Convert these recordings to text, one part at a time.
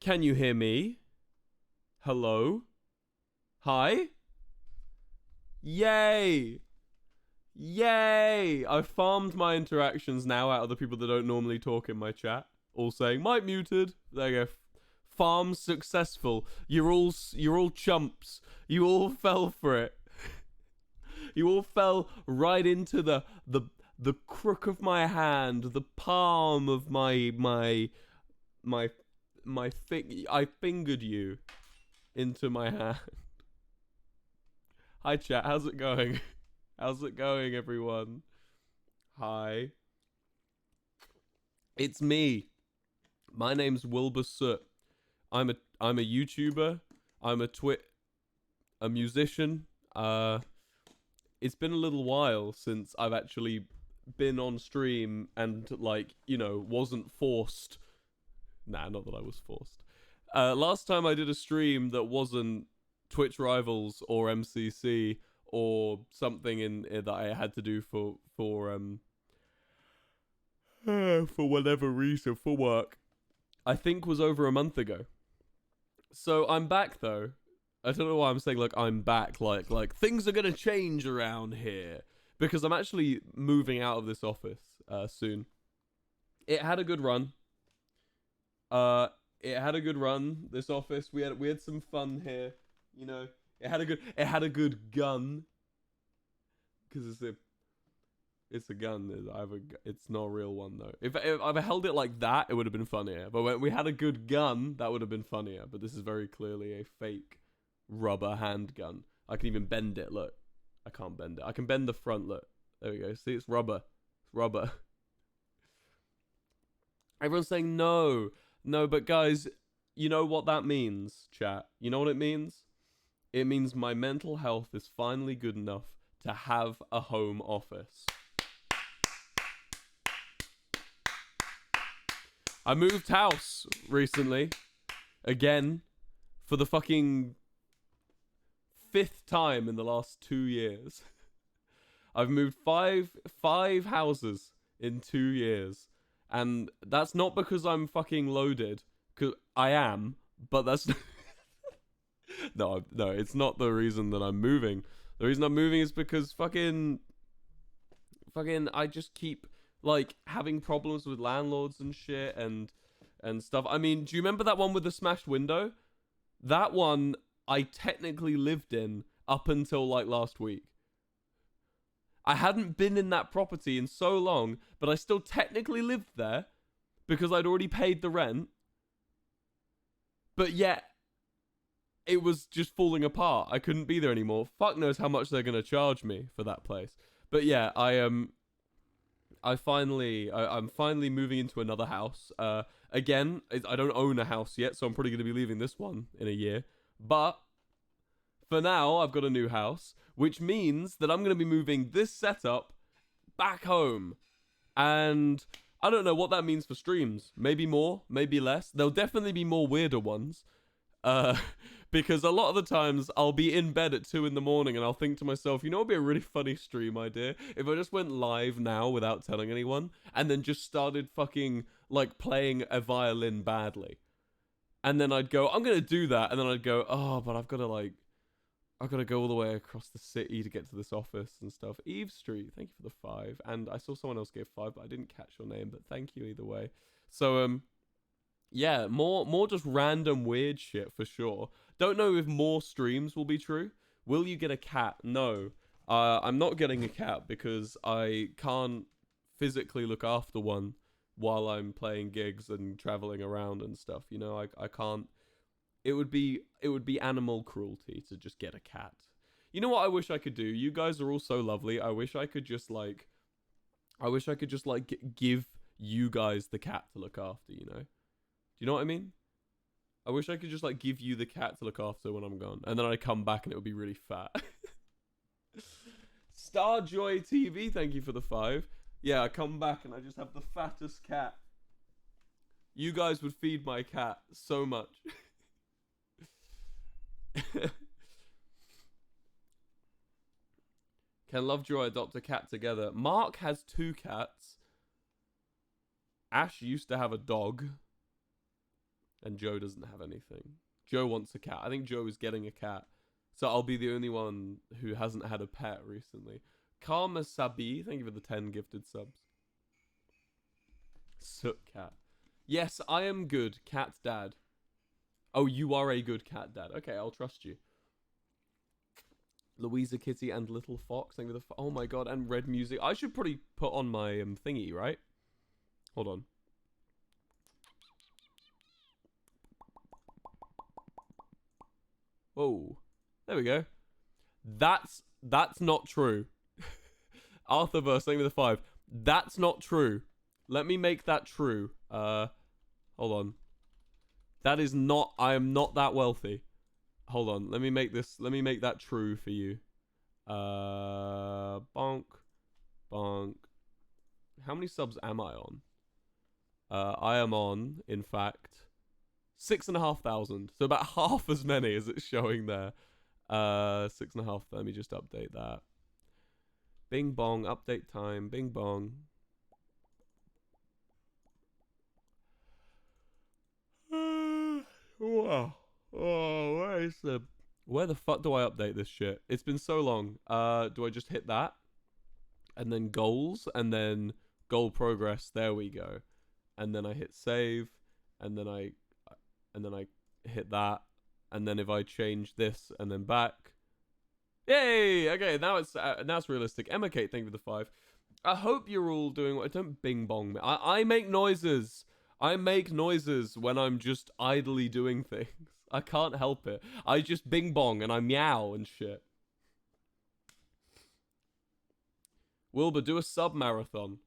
Can you hear me? Hello? Hi? Yay! Yay! I've farmed my interactions now out of the people that don't normally talk in my chat. All saying, mic muted. There you go. Farm successful. You're all chumps. You all fell for it. You all fell right into the crook of my hand, the palm of my I fingered you into my hand. Hi chat, how's it going? How's it going, everyone? Hi. It's me. My name's Wilbur Soot. I'm a YouTuber. I'm a musician. It's been a little while since I've actually been on stream and wasn't forced. Nah, not that I was forced. Last time I did a stream that wasn't Twitch Rivals or MCC or something that I had to do for whatever reason, for work, I think was over a month ago. So I'm back though. I don't know why I'm saying I'm back, like things are gonna change around here, because I'm actually moving out of this office soon. It had a good run. Uh, it had a good run. This office, we had some fun here. You know, it had a good gun. Because it's a gun. It's not a real one though. If I held it like that, it would have been funnier. But when we had a good gun, that would have been funnier. But this is very clearly a fake rubber handgun. I can even bend it. Look, I can't bend it. I can bend the front. Look, there we go. See, it's rubber. It's rubber. Everyone's saying no, no. But guys, you know what that means, chat. You know what it means? It means my mental health is finally good enough to have a home office. I moved house recently. Again. For the fucking 5th time in the last 2 years. I've moved five houses in 2 years. And that's not because I'm fucking loaded. Cause I am. But that's... No, it's not the reason that I'm moving. The reason I'm moving is because fucking I just keep like having problems with landlords and shit and stuff. I mean, do you remember that one with the smashed window? That one I technically lived in up until like last week. I hadn't been in that property in so long, but I still technically lived there because I'd already paid the rent. But yet it was just falling apart. I couldn't be there anymore. Fuck knows how much they're gonna charge me for that place. But yeah, I'm finally moving into another house. Again, I don't own a house yet, so I'm probably gonna be leaving this one in a year. But for now, I've got a new house, which means that I'm gonna be moving this setup back home. And I don't know what that means for streams. Maybe more, maybe less. There'll definitely be more weirder ones. Because a lot of the times I'll be in bed at 2 in the morning and I'll think to myself, you know what would be a really funny stream idea? If I just went live now without telling anyone and then just started fucking like playing a violin badly. And then I'd go, I'm going to do that. And then I'd go, oh, but I've got to go all the way across the city to get to this office and stuff. Eve Street, thank you for the 5. And I saw someone else give 5, but I didn't catch your name, but thank you either way. So, yeah, more just random weird shit for sure. Don't know if more streams will be true. Will you get a cat? No. I'm not getting a cat because I can't physically look after one while I'm playing gigs and traveling around and stuff. You know, I can't. It would be animal cruelty to just get a cat. You know what I wish I could do? You guys are all so lovely. I wish I could just give you guys the cat to look after, you know? Do you know what I mean? I wish I could just like give you the cat to look after when I'm gone. And then I come back and it would be really fat. Starjoy TV, thank you for the 5. Yeah, I come back and I just have the fattest cat. You guys would feed my cat so much. Can Lovejoy adopt a cat together? Mark has 2 cats. Ash used to have a dog. And Joe doesn't have anything. Joe wants a cat. I think Joe is getting a cat. So I'll be the only one who hasn't had a pet recently. Karma Sabi, thank you for the 10 gifted subs. Soot cat. Yes, I am good. Cat dad. Oh, you are a good cat dad. Okay, I'll trust you. Louisa Kitty and Little Fox. Thank you for the... Oh my god, and Red Music. I should probably put on my thingy, right? Hold on. Whoa. There we go. That's not true. Arthurverse, thank you for the 5. That's not true. Let me make that true. Hold on. That is not... I am not that wealthy. Hold on. Let me make that true for you. Bonk. Bonk. How many subs am I on? I am on, in fact... 6,500. So about half as many as it's showing there. 6.5. Let me just update that. Bing bong. Update time. Bing bong. Wow. Oh, where the fuck do I update this shit? It's been so long. Do I just hit that? and then goals, and then goal progress. There we go. And then I hit save, and then I hit that, and then if I change this and then back, yay! Okay, now it's realistic. Emma Kate, thank you for the 5. I hope you're all doing what. Don't bing bong me. I make noises. I make noises when I'm just idly doing things. I can't help it. I just bing bong and I meow and shit. Wilbur, do a sub marathon.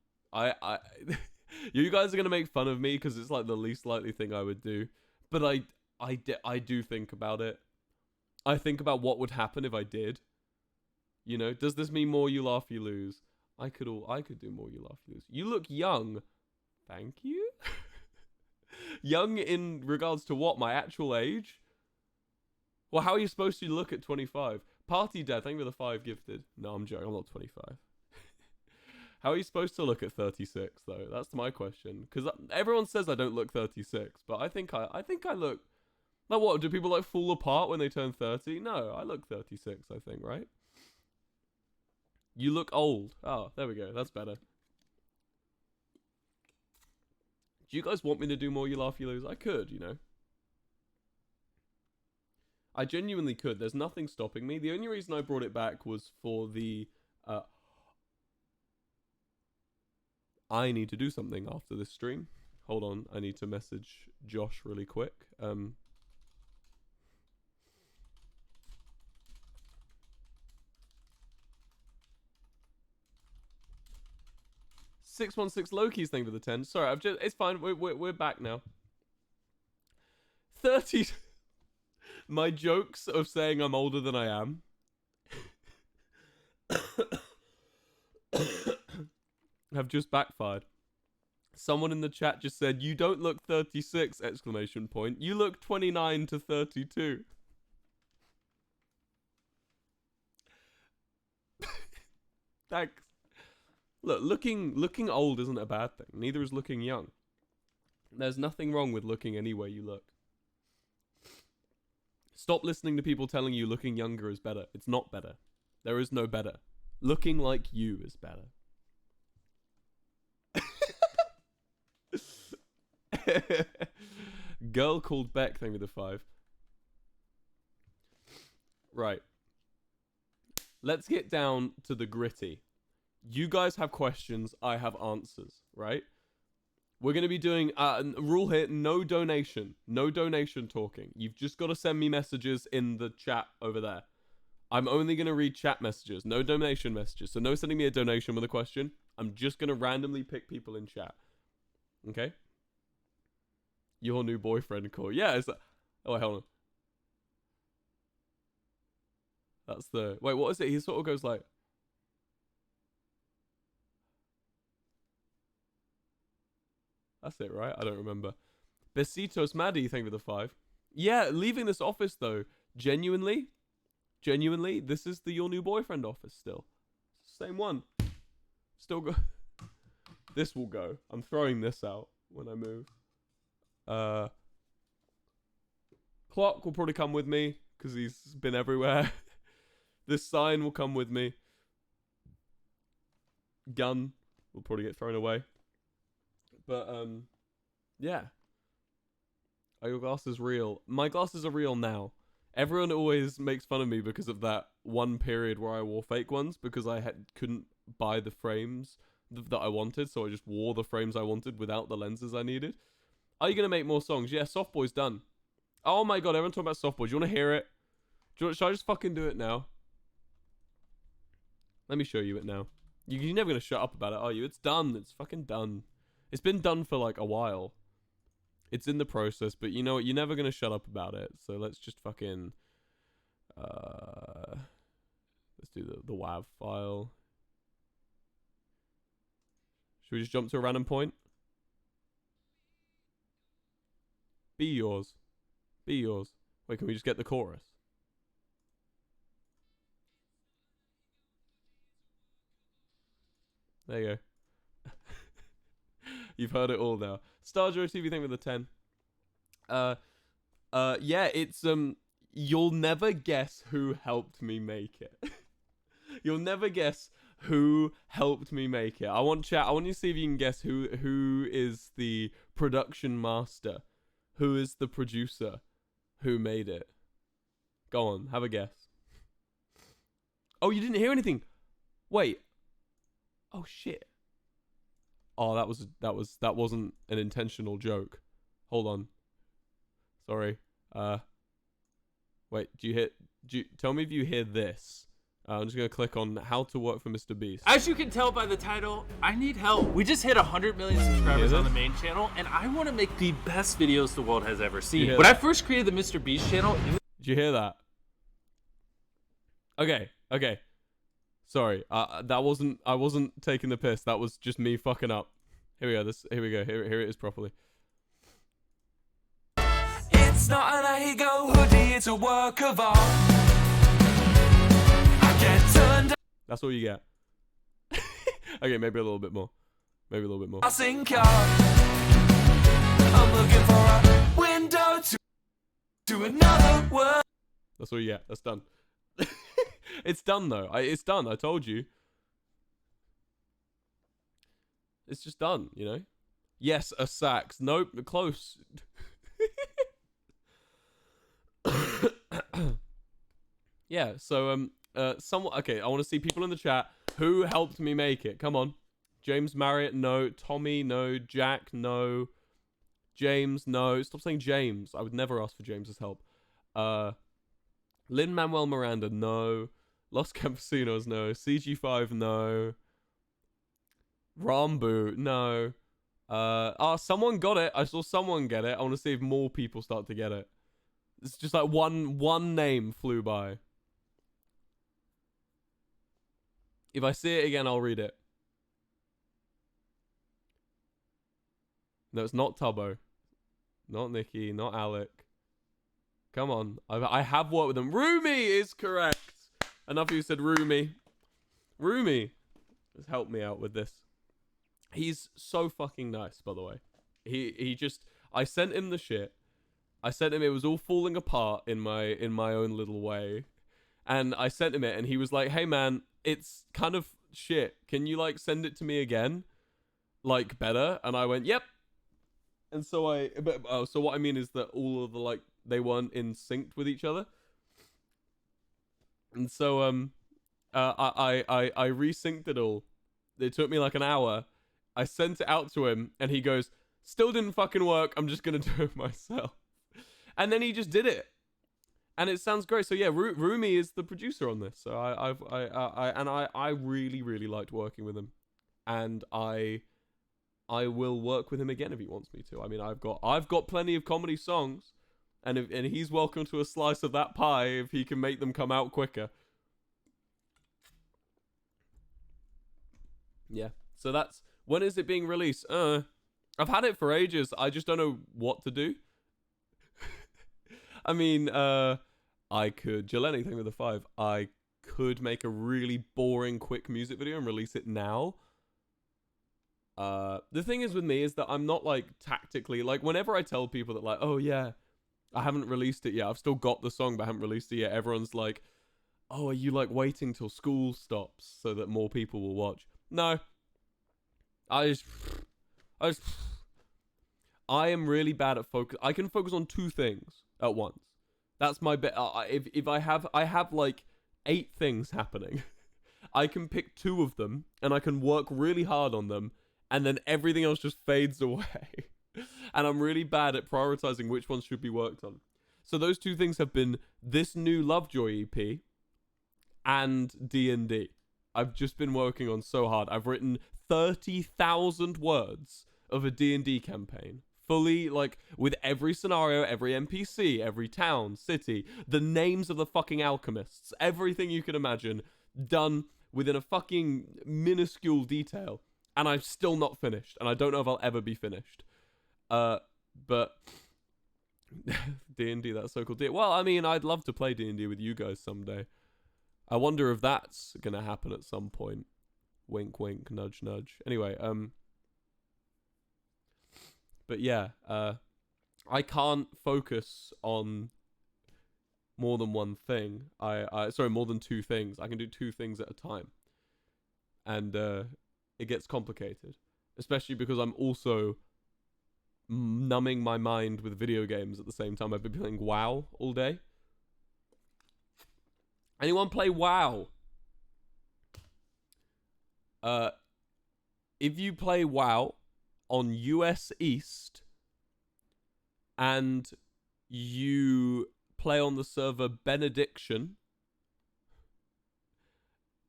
You guys are gonna make fun of me because it's like the least likely thing I would do, but I do think about it. I think about what would happen if I did. You know, does this mean more you laugh you lose? I could do more you laugh you lose. You look young. Thank you. Young in regards to what? My actual age? Well, how are you supposed to look at 25? Party Dad, thank you for the 5 gifted. No, I'm joking. I'm not 25. How are you supposed to look at 36 though? That's my question. Because everyone says I don't look 36, but I think I look. Like what? Do people like fall apart when they turn 30? No, I look 36. I think, right? You look old. Oh, there we go. That's better. Do you guys want me to do more you laugh you lose? I could, you know. I genuinely could. There's nothing stopping me. The only reason I brought it back was for the I need to do something after this stream. Hold on, I need to message Josh really quick. 616 Loki's thing for the 10. Sorry, it's fine. We're back now. 30. My jokes of saying I'm older than I am have just backfired. Someone in the chat just said, "You don't look 36!" exclamation point. You look 29 to 32. Thanks. Look, looking old isn't a bad thing. Neither is looking young. There's nothing wrong with looking any way you look. Stop listening to people telling you looking younger is better. It's not better. There is no better. Looking like you is better. Girl called Beck, thank you for the 5. Right. Let's get down to the gritty. You guys have questions, I have answers, right? We're going to be doing rule here, no donation. No donation talking. You've just got to send me messages in the chat over there. I'm only going to read chat messages, no donation messages. So no sending me a donation with a question. I'm just going to randomly pick people in chat. Okay? Your new boyfriend call. Yeah, it's that. Oh, wait, hold on. That's the... Wait, what is it? He sort of goes like... That's it, right? I don't remember. Besitos Maddie, thank you for the 5. Yeah, leaving this office, though. Genuinely, this is the your new boyfriend office still. Same one. Still go... This will go. I'm throwing this out when I move. Clock will probably come with me because he's been everywhere. This sign will come with me. Gun will probably get thrown away. But yeah. Are your glasses real? My glasses are real now. Everyone always makes fun of me because of that one period where I wore fake ones because I couldn't buy the frames that I wanted, so I just wore the frames I wanted without the lenses I needed. Are you going to make more songs? Yeah, Soft Boy's done. Oh my god, everyone talking about Soft Boy. Do you want to hear it? Should I just fucking do it now? Let me show you it now. You're never going to shut up about it, are you? It's done. It's fucking done. It's been done for like a while. It's in the process, but you know what? You're never going to shut up about it. So let's just fucking... let's do the WAV file. Should we just jump to a random point? Be yours. Be yours. Wait, can we just get the chorus? There you go. You've heard it all now. Star Joe TV thing with the 10. Yeah, it's you'll never guess who helped me make it. You'll never guess who helped me make it. I want you to see if you can guess who is the production master, who is the producer, who made it. Go on, have a guess. Oh, you didn't hear anything. Wait. Oh shit. Oh, that wasn't an intentional joke. Hold on. Sorry. Wait, tell me if you hear this. I'm just gonna click on how to work for Mr. Beast. As you can tell by the title, I need help. We just hit 100 million subscribers on the main channel, and I want to make the best videos the world has ever seen. When I first created the Mr. Beast channel, did you hear that? Okay. Sorry, I wasn't taking the piss. That was just me fucking up. Here we go. Here it is properly. It's not an Ahigo hoodie, it's a work of art. I get turned. That's all you get. Okay, maybe a little bit more. I think I'm looking for a window to another world. That's all you get. That's done. It's done though. It's done. I told you. It's just done, you know? Yes, a sax. Nope, close. Yeah, so okay, I want to see people in the chat who helped me make it. Come on. James Marriott, no. Tommy, no. Jack, no. James, no. Stop saying James. I would never ask for James's help. Lin-Manuel Miranda, no. Los Campesinos, no. CG5, no. Rambu, no. Someone got it. I saw someone get it. I want to see if more people start to get it. It's just like one name flew by. If I see it again, I'll read it. No, it's not Tubbo. Not Nikki. Not Alec. Come on. I have worked with them. Rumi is correct. Enough of you said Rumi. Rumi has helped me out with this. He's so fucking nice, by the way. He just... I sent him the shit. I sent him... It was all falling apart in my own little way. And I sent him it, and he was like, hey, man, it's kind of shit. Can you, like, send it to me again? Like, better? And I went, yep. And so so what I mean is that all of the, like, they weren't in sync with each other. And so, I resynced it all. It took me like an hour. I sent it out to him, and he goes, still didn't fucking work. I'm just gonna do it myself. And then he just did it. And it sounds great. So yeah, Rumi is the producer on this. So I really, really liked working with him. And I will work with him again if he wants me to. I mean, I've got plenty of comedy songs, and he's welcome to a slice of that pie if he can make them come out quicker. Yeah. So that's... When is it being released? I've had it for ages. I just don't know what to do. I mean, I could... Jill anything with a 5. I could make a really boring, quick music video and release it now. The thing is with me is that I'm not, like, tactically... Like, whenever I tell people that, like, oh, yeah, I haven't released it yet. I've still got the song, but I haven't released it yet. Everyone's like, oh, are you, like, waiting till school stops so that more people will watch? No. I am really bad at focus. I can focus on 2 things at once. That's my bet. If I have like 8 things happening, I can pick 2 of them and I can work really hard on them, and then everything else just fades away. And I'm really bad at prioritizing which ones should be worked on. So those 2 things have been this new Lovejoy EP and D&D. I've just been working on so hard. I've written 30,000 words of a D&D campaign. Fully, like, with every scenario, every NPC, every town, city, the names of the fucking alchemists, everything you can imagine, done within a fucking minuscule detail. And I'm still not finished. And I don't know if I'll ever be finished. But... D&D, that's so cool. Well, I mean, I'd love to play D&D with you guys someday. I wonder if that's gonna happen at some point. Wink, wink, nudge, nudge. Anyway, but yeah, I can't focus on more than one thing. Sorry, more than 2 things. I can do 2 things at a time. and it gets complicated, especially because I'm also numbing my mind with video games at the same time. I've been playing WoW all day. Anyone play WoW? If you play WoW on US East and you play on the server Benediction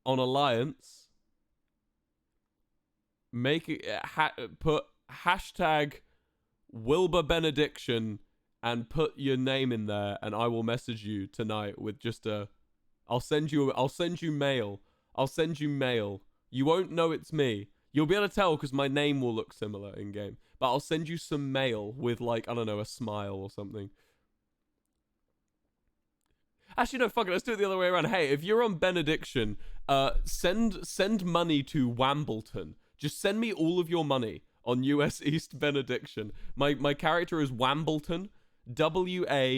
on Alliance, make it put hashtag Wilbur Benediction and put your name in there, and I will message you tonight with just I'll send you mail. I'll send you mail. You won't know it's me. You'll be able to tell because my name will look similar in game. But I'll send you some mail with, like, I don't know, a smile or something. Actually, no, fuck it. Let's do it the other way around. Hey, if you're on Benediction, send money to Wambleton. Just send me all of your money on US East Benediction. My character is Wambleton. Wambleton.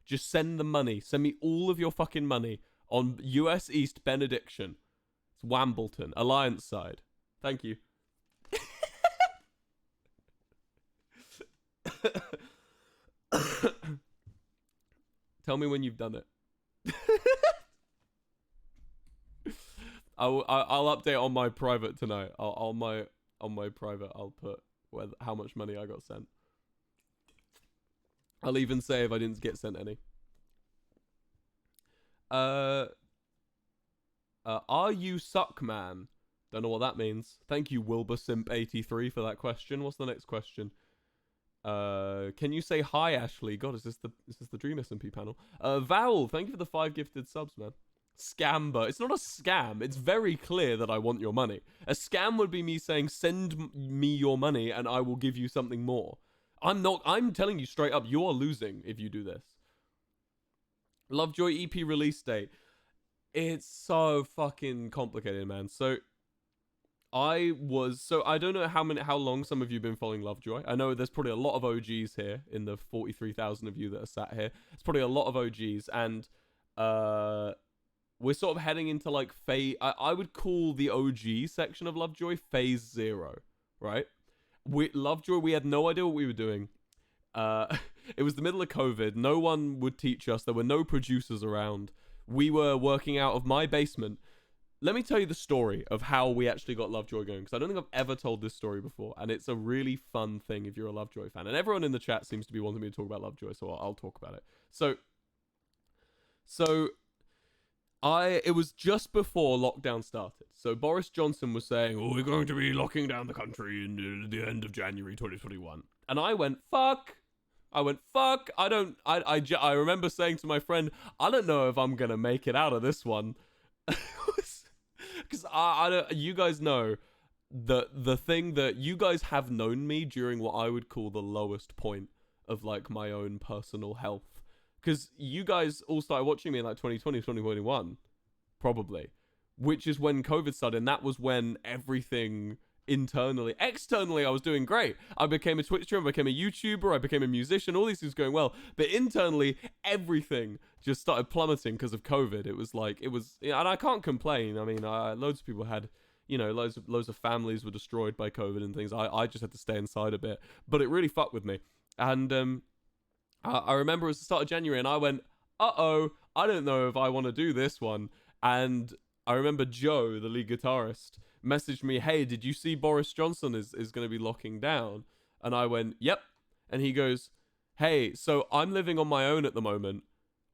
Just send the money. Send me all of your fucking money on US East Benediction. It's Wambleton, Alliance side. Thank you. Tell me when you've done it. I'll update on my private tonight. On my private, I'll put how much money I got sent. I'll even say if I didn't get sent any. Are you suck, man? Don't know what that means. Thank you, WilburSimp83 for that question. What's the next question? Can you say hi, Ashley? God, is this the Dream SMP panel? Vowel, thank you for the 5 gifted subs, man. Scamber. It's not a scam. It's very clear that I want your money. A scam would be me saying, send me your money and I will give you something more. I'm telling you straight up, you are losing if you do this. Lovejoy EP release date. It's so fucking complicated, man. So I don't know how long some of you have been following Lovejoy. I know there's probably a lot of OGs here in the 43,000 of you that are sat here. It's probably a lot of OGs, and we're sort of heading into like I would call the OG section of Lovejoy phase 0, right? Lovejoy, we had no idea what we were doing. It was the middle of COVID. No one would teach us. There were no producers around. We were working out of my basement. Let me tell you the story of how we actually got Lovejoy going, because I don't think I've ever told this story before, and it's a really fun thing if you're a Lovejoy fan. And everyone in the chat seems to be wanting me to talk about Lovejoy, so I'll talk about it. It was just before lockdown started. So Boris Johnson was saying, "Oh, we're going to be locking down the country in the end of January 2021." And I went, fuck. I remember saying to my friend, I don't know if I'm going to make it out of this one. Because you guys know the thing that you guys have known me during what I would call the lowest point of like my own personal health. Because you guys all started watching me in like 2020, 2021, probably, which is when COVID started. And that was when everything externally, I was doing great. I became a Twitch streamer, I became a YouTuber, I became a musician, all these things going well. But internally, everything just started plummeting because of COVID. It was, and I can't complain. I mean, loads of people had, loads of families were destroyed by COVID and things. I just had to stay inside a bit, but it really fucked with me. And I remember it was the start of January, and I went, I don't know if I want to do this one. And I remember Joe, the lead guitarist, messaged me, "Hey, did you see Boris Johnson is going to be locking down?" And I went, "Yep." And he goes, "Hey, so I'm living on my own at the moment.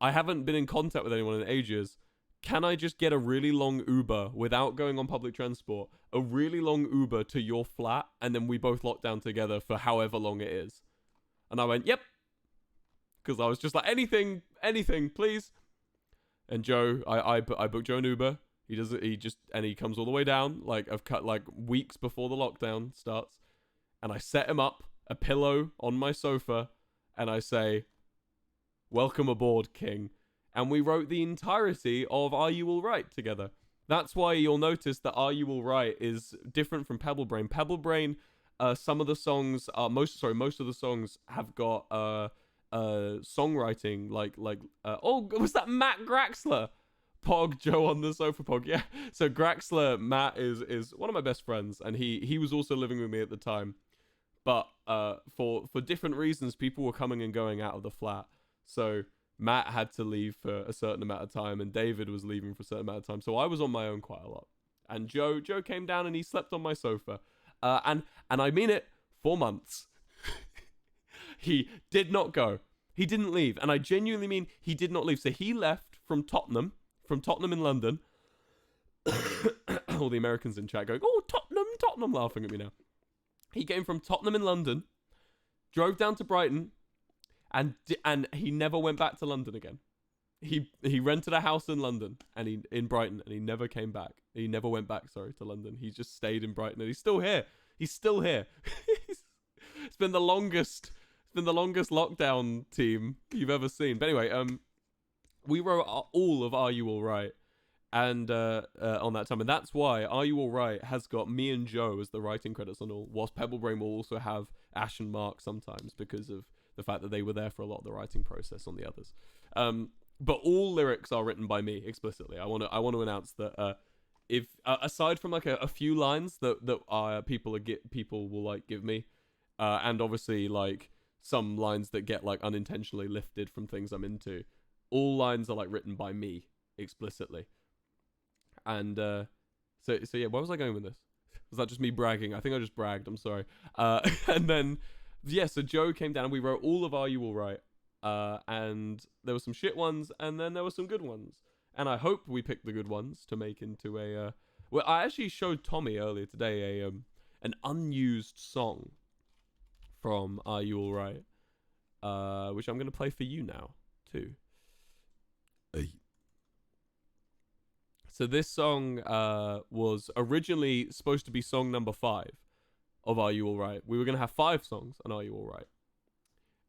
I haven't been in contact with anyone in ages. Can I just get a really long Uber without going on public transport? A really long Uber to your flat, and then we both lock down together for however long it is." And I went, "Yep." Because I was just like, anything, please. And Joe, I booked Joe an Uber. He comes all the way down, I've cut weeks before the lockdown starts. And I set him up a pillow on my sofa, and I say, "Welcome aboard, King." And we wrote the entirety of Are You All Right together. That's why you'll notice that Are You All Right is different from Pebble Brain. Pebble Brain, some of the songs are most of the songs have got songwriting was that Matt Graxler? Pog, Joe on the sofa Pog. Yeah. So Graxler Matt is one of my best friends, and he was also living with me at the time. But for different reasons, people were coming and going out of the flat. So Matt had to leave for a certain amount of time, and David was leaving for a certain amount of time. So I was on my own quite a lot. And Joe came down and he slept on my sofa. And I mean it, 4 months. He did not go. He didn't leave. And I genuinely mean he did not leave. So he left from Tottenham in London. All the Americans in chat going, oh, Tottenham, laughing at me now. He came from Tottenham in London, drove down to Brighton, and he never went back to London again. He rented a house in London and in Brighton, and he never came back. He never went back, sorry, to London. He just stayed in Brighton, and he's still here. It's been the longest lockdown team you've ever seen. But anyway, we wrote all of Are You All Right, and on that time, and that's why Are You All Right has got me and Joe as the writing credits on all, whilst Pebble Brain will also have Ash and Mark sometimes because of the fact that they were there for a lot of the writing process on the others. But all lyrics are written by me explicitly. I want to announce that if aside from like a few lines that people will like give me, and obviously like some lines that get like unintentionally lifted from things I'm into, all lines are like written by me explicitly. And so yeah, where was I going with this? Was that just me bragging? I think I just bragged. I'm sorry. And then yeah, so Joe came down and we wrote all of Are You All Right. And there were some shit ones, and then there were some good ones. And I hope we picked the good ones to make into a. Well, I actually showed Tommy earlier today an unused song from Are You All Right, which I'm gonna play for you now too. So this song was originally supposed to be song number 5 of Are You All Right. We were gonna have 5 songs on Are You All Right.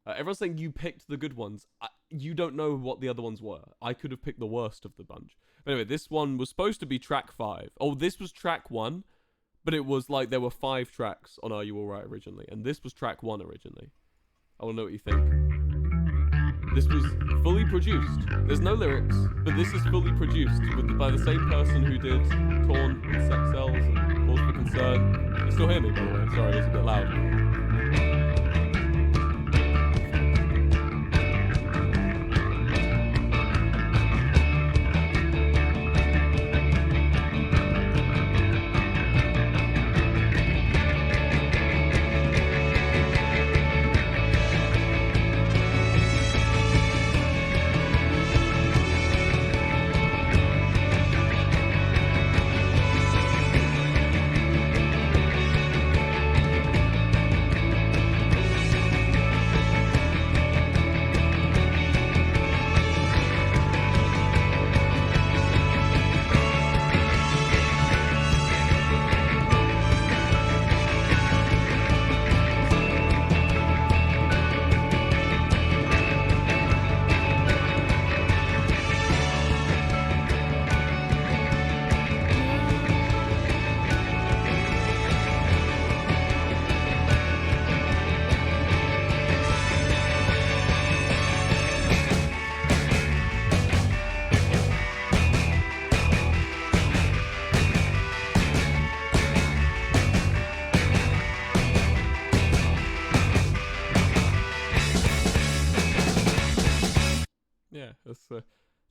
Everyone's saying you picked the good ones. You don't know what the other ones were. I could have picked the worst of the bunch. But anyway, this one was supposed to be track 5. Oh, this was track 1, but it was like there were 5 tracks on Are You All Right originally, and this was track 1 originally. I want to know what you think. This was fully produced. There's no lyrics, but this is fully produced by the same person who did Torn and Sex Cells and Cause for Concern. You still hear me, by the way? Sorry, it's a bit loud.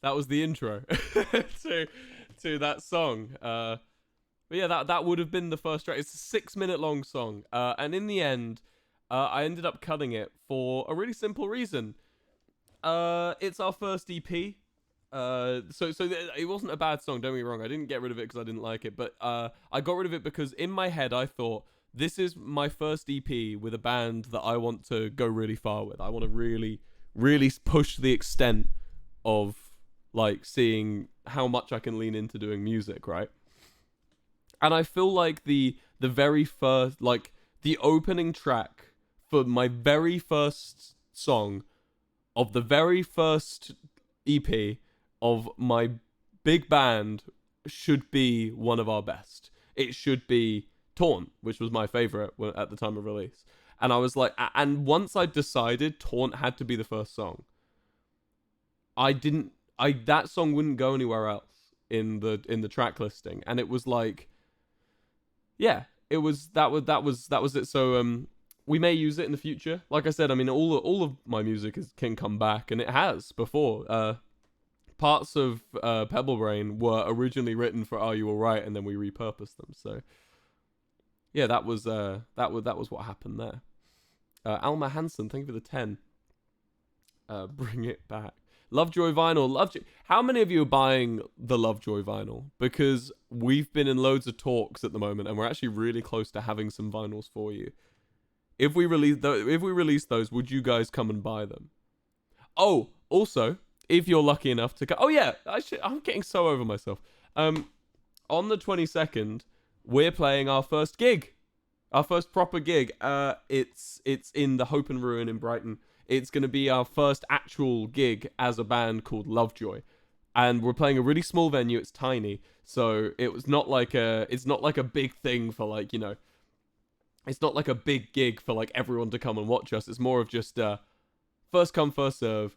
That was the intro to that song. But yeah, that would have been the first track. It's a 6-minute long song, and in the end, I ended up cutting it for a really simple reason. It's our first EP. So it wasn't a bad song. Don't get me wrong. I didn't get rid of it because I didn't like it, but I got rid of it because in my head I thought this is my first EP with a band that I want to go really far with. I want to really, really push the extent of like seeing how much I can lean into doing music, right? And I feel like the very first, like the opening track for my very first song of the very first EP of my big band should be one of our best. It should be Taunt, which was my favorite at the time of release. And I was like, and once I decided Taunt had to be the first song, that song wouldn't go anywhere else. in the track listing, and it was like, yeah, it was that was it. So we may use it in the future. Like I said, I mean, all of my music can come back, and it has before. Parts of Pebble Brain were originally written for Are You Alright, and then we repurposed them. So yeah, that was what happened there. Alma Hansen, thank you for the 10. Bring it back. Lovejoy vinyl, Lovejoy. How many of you are buying the Lovejoy vinyl? Because we've been in loads of talks at the moment, and we're actually really close to having some vinyls for you. If we release those, would you guys come and buy them? Oh, also, if you're lucky enough to go, oh yeah, I'm getting so over myself. On the 22nd, we're playing our first gig, our first proper gig. It's in the Hope and Ruin in Brighton. It's gonna be our first actual gig as a band called Lovejoy, and we're playing a really small venue. It's tiny, so it's not like a big thing for like, you know. It's not like a big gig for like everyone to come and watch us. It's more of just first come, first serve,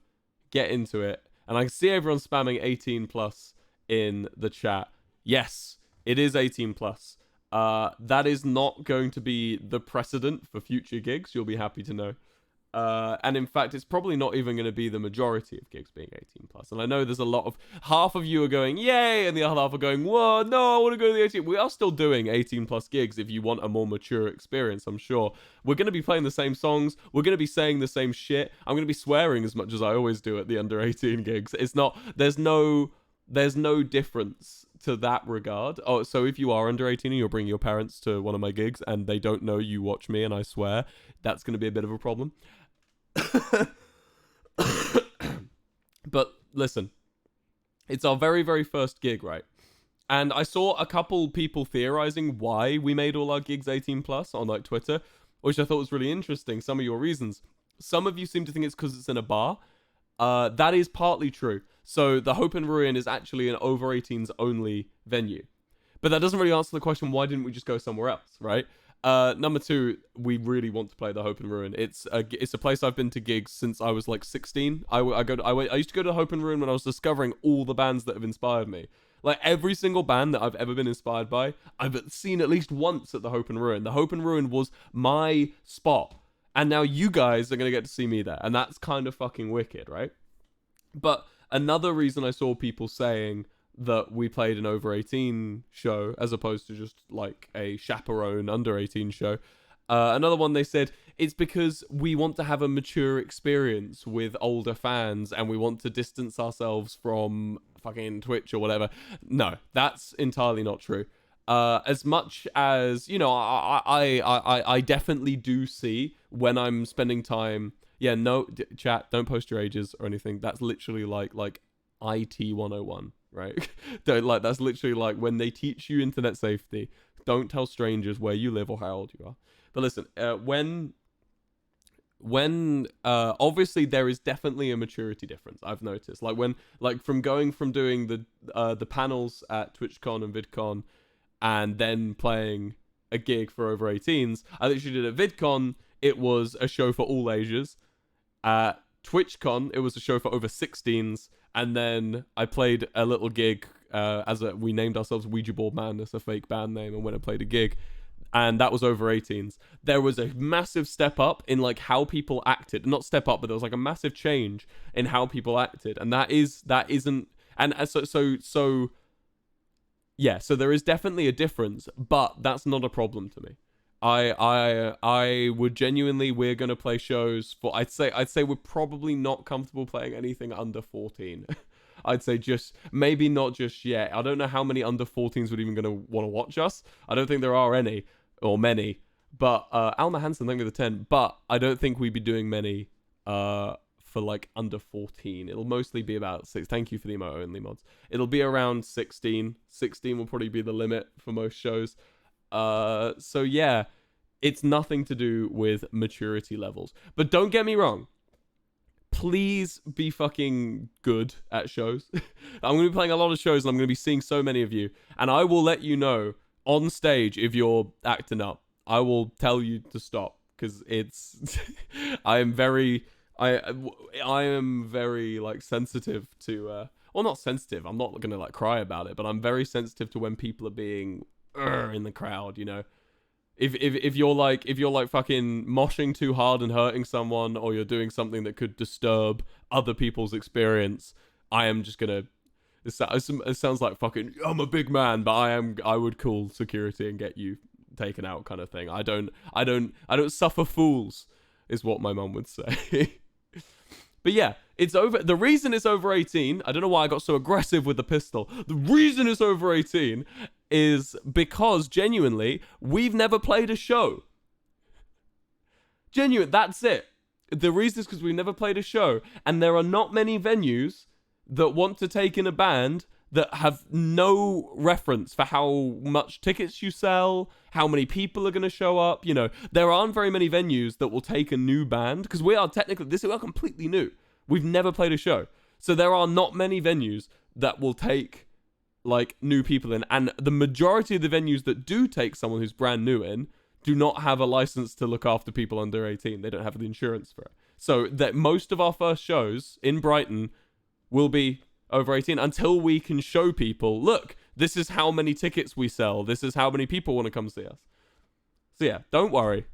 get into it. And I can see everyone spamming 18 plus in the chat. Yes, it is 18 plus. That is not going to be the precedent for future gigs, you'll be happy to know. And in fact, it's probably not even going to be the majority of gigs being 18 plus. And I know there's a lot of, half of you are going, yay, and the other half are going, whoa, no, I want to go to the 18. We are still doing 18 plus gigs if you want a more mature experience, I'm sure. We're going to be playing the same songs. We're going to be saying the same shit. I'm going to be swearing as much as I always do at the under 18 gigs. It's not, there's no difference to that regard. Oh, so if you are under 18 and you're bringing your parents to one of my gigs and they don't know you watch me and I swear, that's going to be a bit of a problem. But listen, it's our very, very first gig, right? And I saw a couple people theorizing why we made all our gigs 18 plus on like Twitter, which I thought was really interesting. Some of your reasons. Some of you seem to think it's because it's in a bar. That is partly true. So the Hope and Ruin is actually an over 18s only venue. But that doesn't really answer the question, why didn't we just go somewhere else, right? Number two, we really want to play the Hope and Ruin. It's a place I've been to gigs since I was like 16. I used to go to Hope and Ruin when I was discovering all the bands that have inspired me. Like every single band that I've ever been inspired by, I've seen at least once at the Hope and Ruin. The Hope and Ruin was my spot. And now you guys are going to get to see me there. And that's kind of fucking wicked, right? But another reason I saw people saying that we played an over 18 show as opposed to just like a chaperone under 18 show. Another one, they said it's because we want to have a mature experience with older fans and we want to distance ourselves from fucking Twitch or whatever. No, that's entirely not true. As much as, you know, I definitely do see when I'm spending time. Yeah, no, chat, don't post your ages or anything. That's literally like IT 101. Right? Like that's literally like when they teach you internet safety, don't tell strangers where you live or how old you are. But listen, when obviously there is definitely a maturity difference, I've noticed. Like when, like from doing the panels at TwitchCon and VidCon and then playing a gig for over 18s, I literally did at VidCon, it was a show for all ages. At TwitchCon, it was a show for over 16s. And then I played a little gig we named ourselves Ouija Board Madness, a fake band name, and went and played a gig. And that was over 18s. There was a massive step up in like how people acted. Not step up, but there was like a massive change in how people acted. And that isn't, and so yeah, so there is definitely a difference, but that's not a problem to me. I would genuinely, we're gonna play shows for, I'd say we're probably not comfortable playing anything under 14. I'd say just maybe not just yet. I don't know how many under 14s would even gonna want to watch us. I don't think there are any or many. But Alma Hansen, thank you for the 10. But I don't think we'd be doing many for like under 14. It'll mostly be about 6. Thank you for the emote only mods. It'll be around 16. 16 will probably be the limit for most shows. So yeah, it's nothing to do with maturity levels. But don't get me wrong. Please be fucking good at shows. I'm going to be playing a lot of shows and I'm going to be seeing so many of you. And I will let you know on stage if you're acting up. I will tell you to stop because it's... I am very like sensitive to... well, not sensitive. I'm not gonna like cry about it, but I'm very sensitive to when people are being in the crowd. You know, if you're like fucking moshing too hard and hurting someone, or you're doing something that could disturb other people's experience, I am just gonna. It sounds like fucking. I'm a big man, but I would call security and get you taken out, kind of thing. I don't suffer fools, is what my mum would say. But yeah, it's over. The reason it's over 18, I don't know why I got so aggressive with the pistol. The reason it's over 18 is because genuinely, we've never played a show. Genuine, that's it. The reason is because we've never played a show, and there are not many venues that want to take in a band that have no reference for how much tickets you sell, how many people are going to show up. You know, there aren't very many venues that will take a new band, because we are completely new. We've never played a show. So there are not many venues that will take like new people in, and the majority of the venues that do take someone who's brand new in do not have a license to look after people under 18. They don't have the insurance for it. So that most of our first shows in Brighton will be over 18 until we can show people, look, this is how many tickets we sell. This is how many people want to come see us. So yeah, don't worry.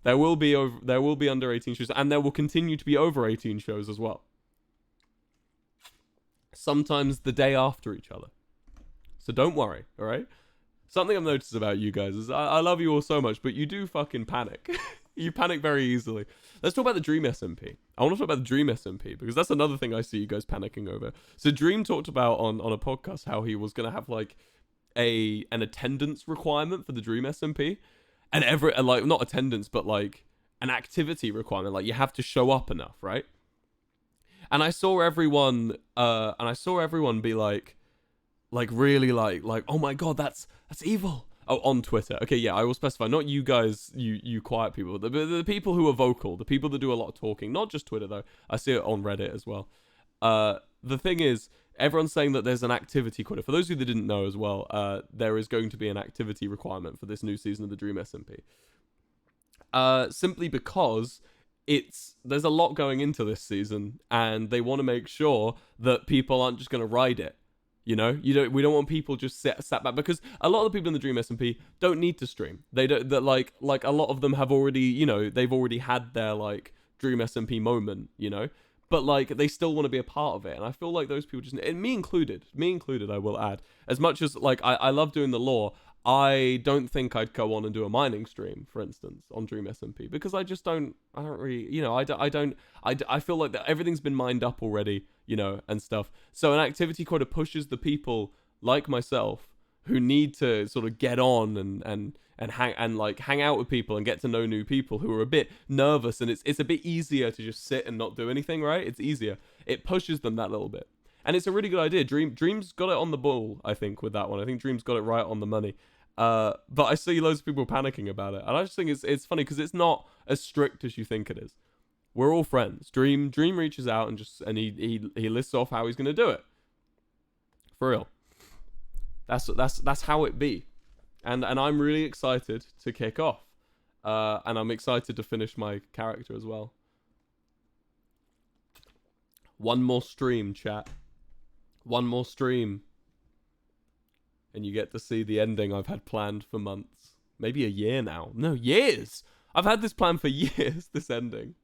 There will be under 18 shows, and there will continue to be over 18 shows as well. Sometimes the day after each other. So don't worry, all right? Something I've noticed about you guys is I love you all so much, but you do fucking panic. You panic very easily. Let's talk about the Dream SMP. I want to talk about the Dream SMP because that's another thing I see you guys panicking over. So Dream talked about on a podcast how he was going to have like an attendance requirement for the Dream SMP. And like not attendance, but like an activity requirement. Like you have to show up enough, right? And I saw everyone be like really like, oh my god, that's evil. Oh, on Twitter. Okay, yeah, I will specify. Not you guys, you quiet people. The people who are vocal, the people that do a lot of talking. Not just Twitter, though. I see it on Reddit as well. The thing is, everyone's saying that there's an activity quota. For those of you that didn't know as well, there is going to be an activity requirement for this new season of the Dream SMP. Simply because there's a lot going into this season, and they want to make sure that people aren't just going to ride it. You know, we don't want people just sat back, because a lot of the people in the Dream SMP don't need to stream. They don't, that like a lot of them have already, you know, they've already had their like Dream SMP moment, you know, but like they still want to be a part of it. And I feel like those people just, and me included, I will add, as much as like I love doing the lore, I don't think I'd go on and do a mining stream, for instance, on Dream SMP, because I don't really, you know, I feel like that everything's been mined up already, you know, and stuff. So an activity quota pushes the people like myself who need to sort of get on and hang out with people and get to know new people who are a bit nervous, and it's a bit easier to just sit and not do anything, right? It's easier. It pushes them that little bit. And it's a really good idea. Dream's got it on the ball, I think, with that one. I think Dream's got it right on the money. But I see loads of people panicking about it, and I just think it's funny because it's not as strict as you think it is. We're all friends. Dream reaches out and he lists off how he's gonna do it. For real. That's how it be. And I'm really excited to kick off. And I'm excited to finish my character as well. One more stream, chat. One more stream. And you get to see the ending I've had planned for months. Maybe a year now. No, years! I've had this planned for years, this ending.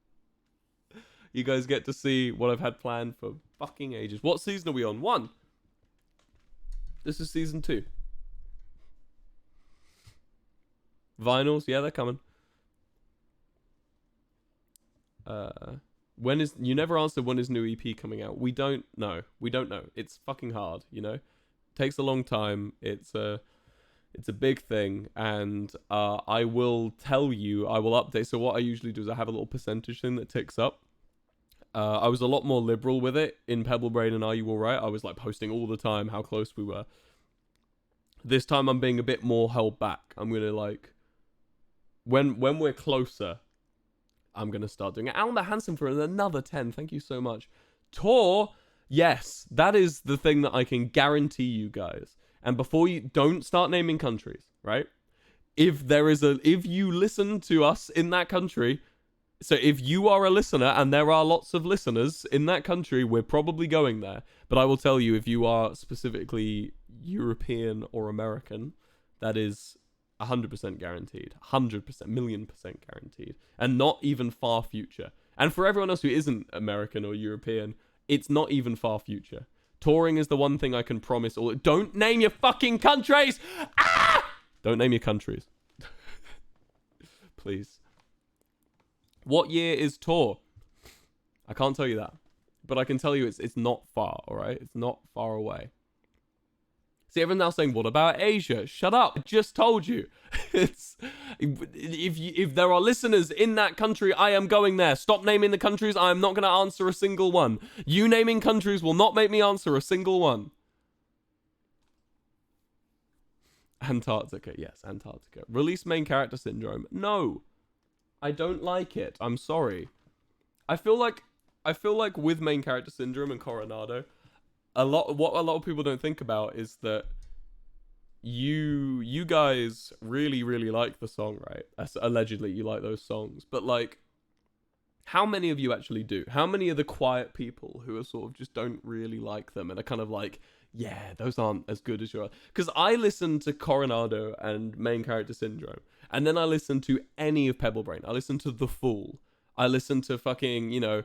You guys get to see what I've had planned for fucking ages. What season are we on? 1. This is season 2. Vinyls, yeah, they're coming. You never answered when is new EP coming out. We don't know. It's fucking hard, you know? Takes a long time. It's a big thing, and I will tell you, I will update. So what I usually do is I have a little percentage thing that ticks up. I was a lot more liberal with it in Pebble Brain and Are You Alright? I was like posting all the time how close we were. This time I'm being a bit more held back. I'm gonna like when we're closer, I'm gonna start doing it. Alma Hansen for another 10. Thank you so much. Tor. Yes, that is the thing that I can guarantee you guys. And before you don't start naming countries, right? If you listen to us in that country, So if you are a listener, and there are lots of listeners in that country, we're probably going there. But I will tell you, if you are specifically European or American, that is 100% guaranteed. 100%, million% guaranteed. And not even far future. And for everyone else who isn't American or European, it's not even far future. Touring is the one thing I can promise all. Don't name your fucking countries! Ah! Don't name your countries. Please. What year is tour? I can't tell you that. But I can tell you it's not far, alright? It's not far away. See, everyone's now saying, what about Asia? Shut up. I just told you. It's if there are listeners in that country, I am going there. Stop naming the countries. I am not going to answer a single one. You naming countries will not make me answer a single one. Antarctica. Yes, Antarctica. Release main character syndrome. No. I don't like it. I'm sorry. I feel like with main character syndrome and Coronado, what a lot of people don't think about is that you guys really like the song, right? Allegedly you like those songs, but like, how many of you actually do? How many are the quiet people who are sort of just don't really like them and are kind of like, yeah, those aren't as good as yours? Because I listen to Coronado and main character syndrome, and then I listen to any of Pebble Brain. I listen to The Fool. I listen to fucking, you know,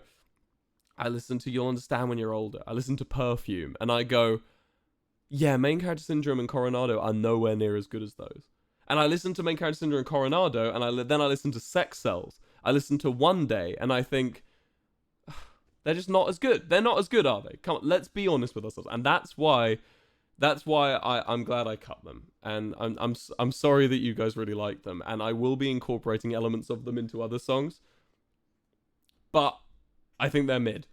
I listen to You'll Understand When You're Older. I listen to Perfume, and I go, yeah, main character syndrome and Coronado are nowhere near as good as those. And I listen to main character syndrome and Coronado, and then I listen to Sex Cells. I listen to One Day, and I think, they're just not as good. They're not as good, are they? Come on, let's be honest with ourselves. And that's why I'm glad I cut them. And I'm sorry that you guys really like them. And I will be incorporating elements of them into other songs. But I think they're mid.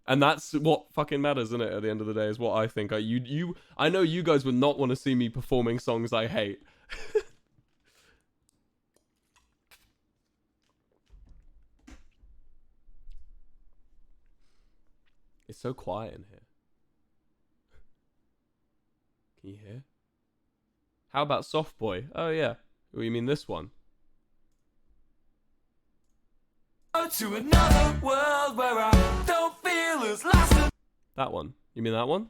And that's what fucking matters, isn't it? At the end of the day, is what I think. I know you guys would not want to see me performing songs I hate. It's so quiet in here. Can you hear? How about Soft Boy? Oh yeah. Oh, you mean this one? To another world where I don't feel as lost. That one. You mean that one?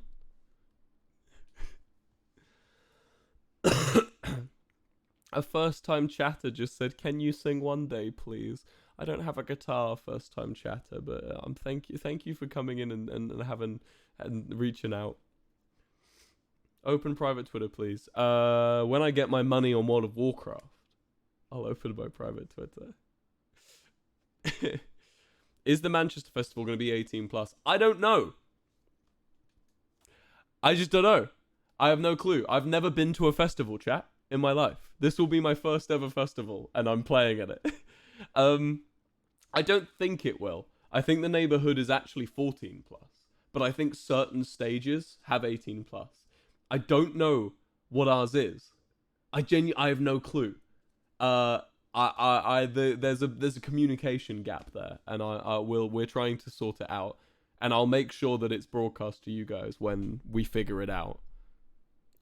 A first-time chatter just said, "Can you sing One Day, please?" I don't have a guitar, first-time chatter, but thank you for coming in and having and reaching out. Open private Twitter, please. When I get my money on World of Warcraft, I'll open my private Twitter. Is the Manchester Festival going to be 18 plus? I don't know. I just don't know. I have no clue. I've never been to a festival, chat, in my life. This will be my first ever festival, and I'm playing at it. I don't think it will. I think the neighborhood is actually 14 plus, but I think certain stages have 18 plus. I don't know what ours is. I have no clue. There's a communication gap there, and we're trying to sort it out, and I'll make sure that it's broadcast to you guys when we figure it out.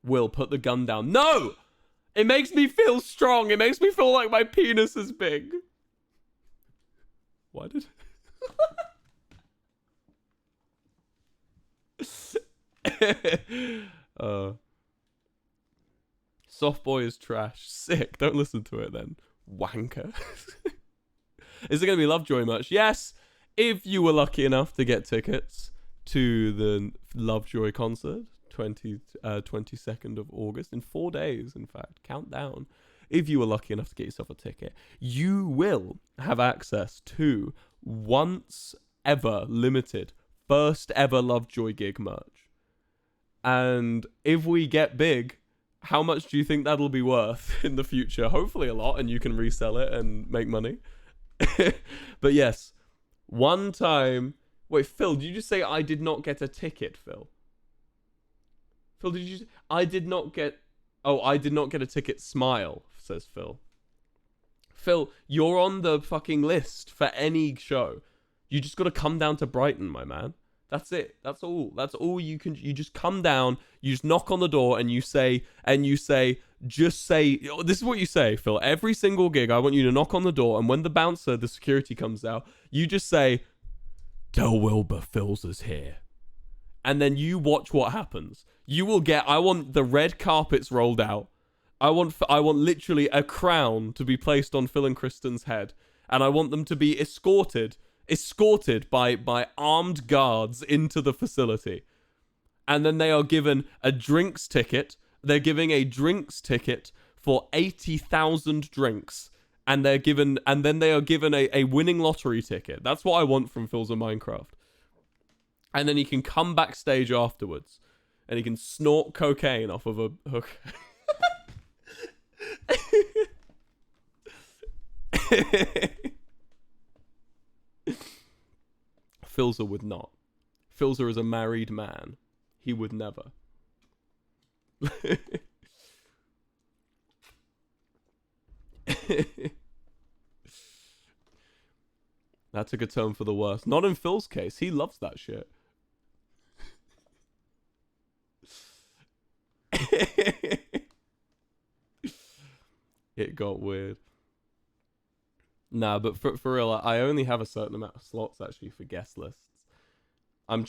Will, put the gun down. No! It makes me feel strong. It makes me feel like my penis is big. Why did... Soft Boy is trash. Sick. Don't listen to it then. Wanker. Is it going to be Lovejoy merch? Yes, if you were lucky enough to get tickets to the Lovejoy concert, 22nd of August, in 4 days, in fact, countdown. If you were lucky enough to get yourself a ticket, you will have access to once ever limited, first ever Lovejoy gig merch. And if we get big, how much do you think that'll be worth in the future? Hopefully a lot, and you can resell it and make money. But yes, one time... Wait, Phil, did you just say I did not get a ticket, Phil? Phil, did you... I did not get... Oh, I did not get a ticket. Smile, says Phil. Phil, you're on the fucking list for any show. You just got to come down to Brighton, my man. That's it. That's all. That's all you can. You just come down. You just knock on the door and you say, just say. This is what you say, Phil. Every single gig, I want you to knock on the door, and when the bouncer, the security comes out, you just say, "Tell Wilbur Phil's is here," and then you watch what happens. You will get. I want the red carpets rolled out. I want literally a crown to be placed on Phil and Kristen's head, and I want them to be escorted by armed guards into the facility. And then they are given a drinks ticket. They're giving a drinks ticket for 80,000 drinks. And then they are given a winning lottery ticket. That's what I want from Phil's of Minecraft. And then he can come backstage afterwards. And he can snort cocaine off of a hook. Philza would not. Philza is a married man. He would never. That took a turn for the worse. Not in Phil's case. He loves that shit. It got weird. Nah, but for real, I only have a certain amount of slots actually for guest lists. I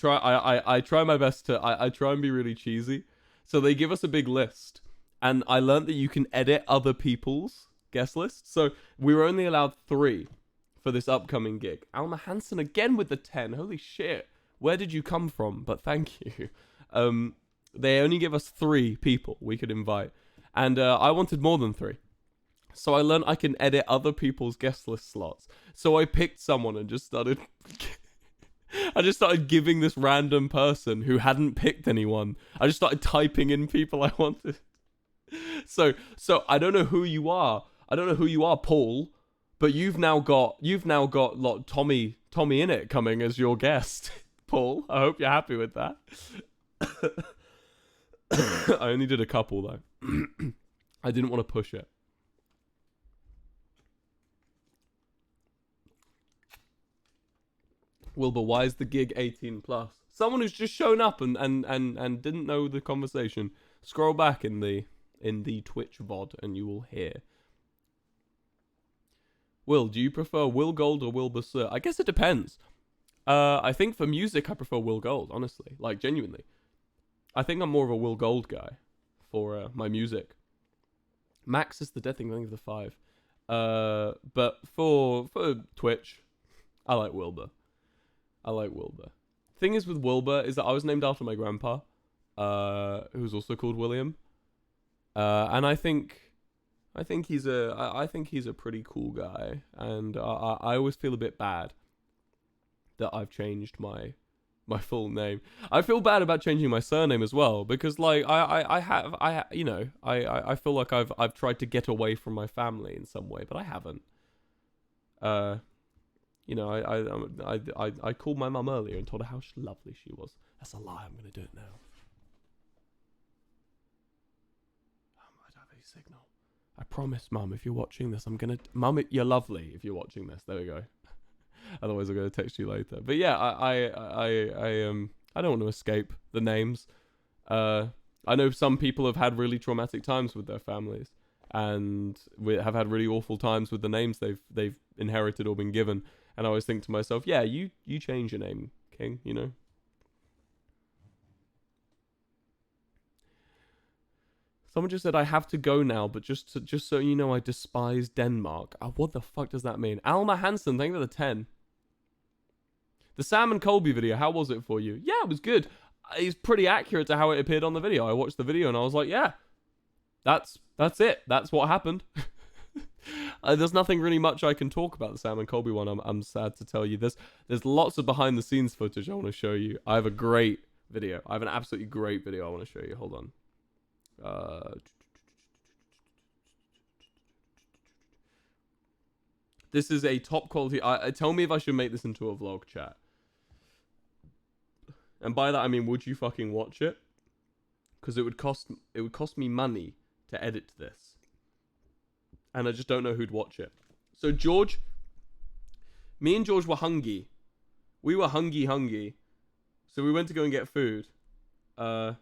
try my best to I try and be really cheesy. So they give us a big list, and I learned that you can edit other people's guest lists. So we were only allowed 3 for this upcoming gig. Alma Hansen again with the 10. Holy shit. Where did you come from? But thank you. They only give us 3 people we could invite, and I wanted more than 3. So I learned I can edit other people's guest list slots. So I picked someone and just started... I just started giving this random person who hadn't picked anyone. I just started typing in people I wanted. So I don't know who you are. I don't know who you are, Paul. But you've now got like Tommy in it coming as your guest. Paul, I hope you're happy with that. I only did a couple though. I didn't want to push it. Wilbur, why is the gig 18 plus? Someone who's just shown up and didn't know the conversation. Scroll back in the Twitch VOD and you will hear. Will, do you prefer Will Gold or Wilbur Sir? I guess it depends. I think for music I prefer Will Gold, honestly. Like, genuinely. I think I'm more of a Will Gold guy for my music. Max is the dead thing, I think, of the 5. But for Twitch, I like Wilbur. Thing is with Wilbur is that I was named after my grandpa, who's also called William. And I think he's a pretty cool guy, and I always feel a bit bad that I've changed my full name. I feel bad about changing my surname as well, because like I feel like I've tried to get away from my family in some way, but I haven't. I called my mum earlier and told her how lovely she was. That's a lie. I'm gonna do it now. I don't have any signal. I promise, Mum, if you're watching this, Mum, you're lovely if you're watching this. There we go. Otherwise, I'm gonna text you later. But yeah, I don't want to escape the names. I know some people have had really traumatic times with their families, and have had really awful times with the names they've inherited or been given. And I always think to myself, yeah, you change your name, King, you know? Someone just said I have to go now, but just so you know, I despise Denmark. What the fuck does that mean? Alma Hansen, thank you for the 10. The Sam and Colby video, how was it for you? Yeah, it was good. It's pretty accurate to how it appeared on the video. I watched the video and I was like, yeah, that's it. That's what happened. There's nothing really much I can talk about the Sam and Colby one. I'm sad to tell you. There's lots of behind the scenes footage I want to show you. I have a great video. I have an absolutely great video I want to show you. Hold on. This is a top quality. Tell me if I should make this into a vlog, chat. And by that I mean, would you fucking watch it? Because it would cost me money to edit this. And I just don't know who'd watch it. So me and George were hungry. We were hungry. So we went to go and get food. So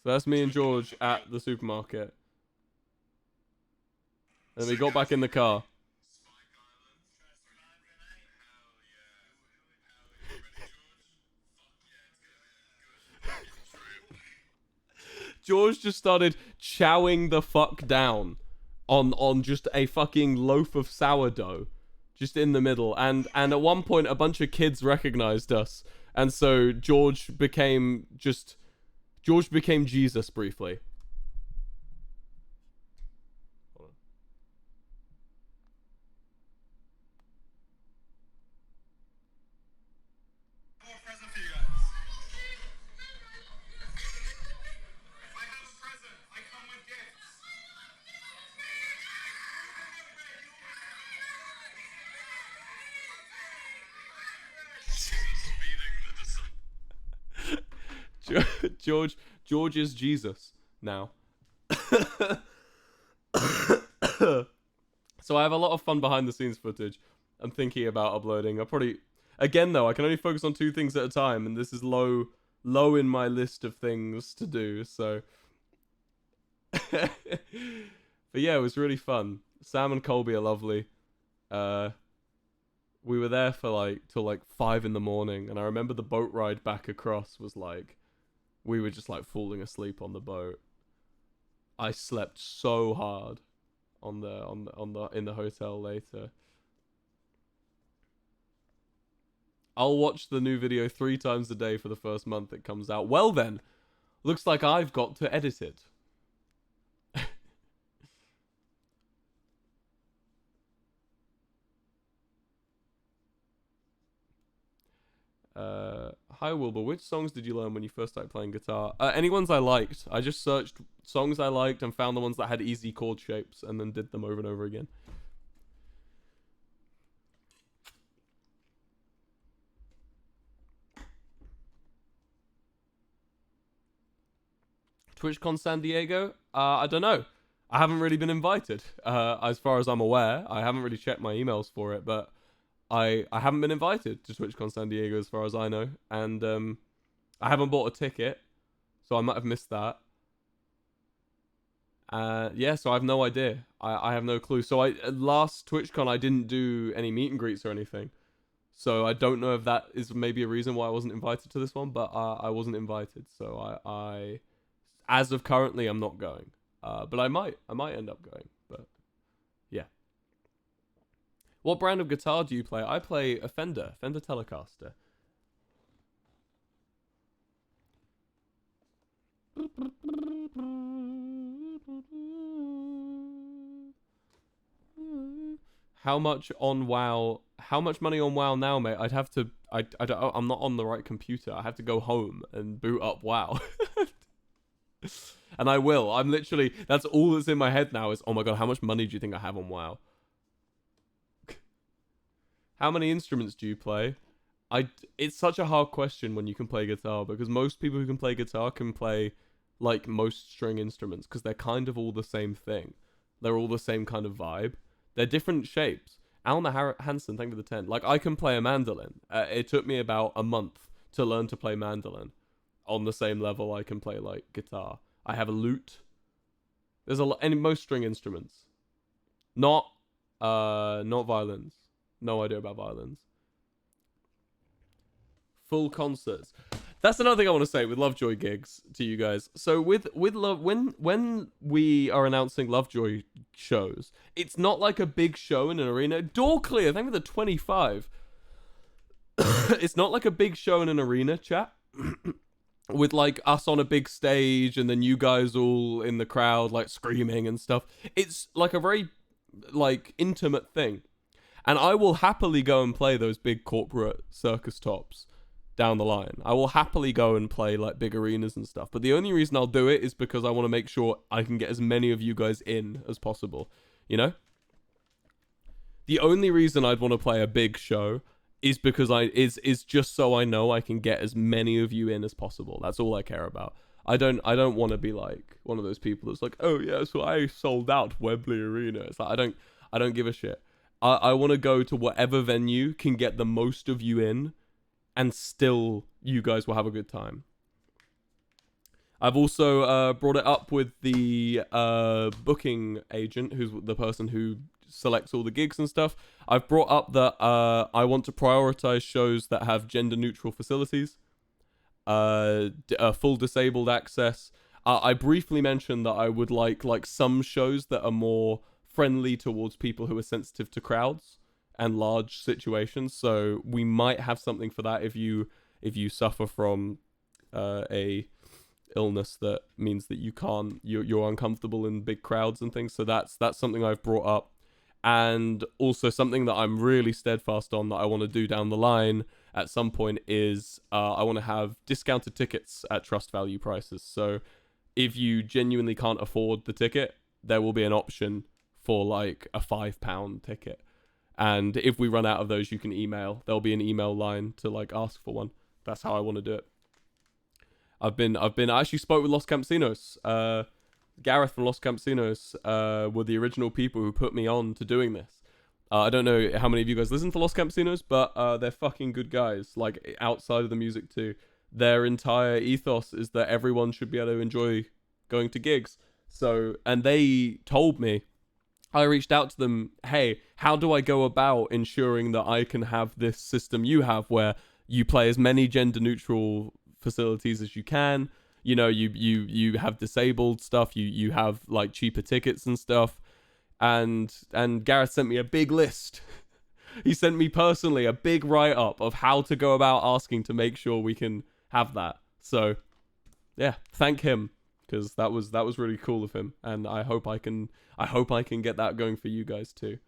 that's me and George at the supermarket. And we got back in the car. George just started chowing the fuck down on just a fucking loaf of sourdough just in the middle, and at one point a bunch of kids recognized us, and so George became Jesus briefly. George is Jesus now. So I have a lot of fun behind the scenes footage I'm thinking about uploading. I probably, again though, I can only focus on 2 things at a time, and this is low in my list of things to do, so but yeah, it was really fun. Sam and Colby are lovely. We were there for till 5 in the morning, and I remember the boat ride back across was we were just falling asleep on the boat. I slept so hard in the hotel later. I'll watch the new video 3 times a day for the first month it comes out. Well then, looks like I've got to edit it. Hi Wilbur, which songs did you learn when you first started playing guitar? Any ones I liked. I just searched songs I liked and found the ones that had easy chord shapes and then did them over and over again. TwitchCon San Diego? I don't know. I haven't really been invited. As far as I'm aware, I haven't really checked my emails for it, but I haven't been invited to TwitchCon San Diego as far as I know, and I haven't bought a ticket, so I might have missed that. Yeah, so I have no idea. I have no clue. So last TwitchCon I didn't do any meet and greets or anything, so I don't know if that is maybe a reason why I wasn't invited to this one, but I wasn't invited, so I as of currently I'm not going. But I might end up going, but yeah. What brand of guitar do you play? I play a Fender Telecaster. How much on WoW? How much money on WoW now, mate? I'd have to. I'm not on the right computer. I have to go home and boot up WoW. And I will. I'm literally. That's all that's in my head now. Is, oh my god, how much money do you think I have on WoW? How many instruments do you play? It's such a hard question when you can play guitar, because most people who can play guitar can play most string instruments, because they're kind of all the same thing. They're all the same kind of vibe. They're different shapes. Alma Hansen, thank you for the 10. I can play a mandolin. It took me about a month to learn to play mandolin on the same level I can play guitar. I have a lute. There's a lot, and most string instruments. Not violins. No idea about violins. Full concerts. That's another thing I want to say with Lovejoy gigs to you guys. So with love, when we are announcing Lovejoy shows, it's not like a big show in an arena. Door clear. Thank you for the 25. It's not like a big show in an arena, chat. With us on a big stage and then you guys all in the crowd screaming and stuff. It's a very intimate thing. And I will happily go and play those big corporate circus tops down the line. I will happily go and play big arenas and stuff. But the only reason I'll do it is because I want to make sure I can get as many of you guys in as possible. You know? The only reason I'd want to play a big show is because is just so I know I can get as many of you in as possible. That's all I care about. I don't want to be like one of those people that's like, oh yeah, so I sold out Wembley Arena. It's like I don't give a shit. I want to go to whatever venue can get the most of you in, and still you guys will have a good time. I've also brought it up with the booking agent, who's the person who selects all the gigs and stuff. I've brought up that I want to prioritize shows that have gender neutral facilities, full disabled access. I briefly mentioned that I would like some shows that are more friendly towards people who are sensitive to crowds and large situations. So we might have something for that if you suffer from a illness that means that you're uncomfortable in big crowds and things. So that's something I've brought up. And also something that I'm really steadfast on that I want to do down the line at some point is I want to have discounted tickets at trust value prices. So if you genuinely can't afford the ticket, there will be an option for like a £5 ticket. And if we run out of those, you can email. There'll be an email line to like ask for one. That's how I want to do it. I actually spoke with Los Campesinos. Gareth from Los Campesinos were the original people who put me on to doing this. I don't know how many of you guys listen to Los Campesinos, but they're fucking good guys. Like, outside of the music too. Their entire ethos is that everyone should be able to enjoy going to gigs. So, and they told me, I reached out to them, hey, how do I go about ensuring that I can have this system you have where you play as many gender neutral facilities as you can? You know, you have disabled stuff, you have like cheaper tickets and stuff. And Gareth sent me a big list. He sent me personally a big write-up of how to go about asking to make sure we can have that. So yeah, thank him, because that was really cool of him, and I hope I can get that going for you guys too.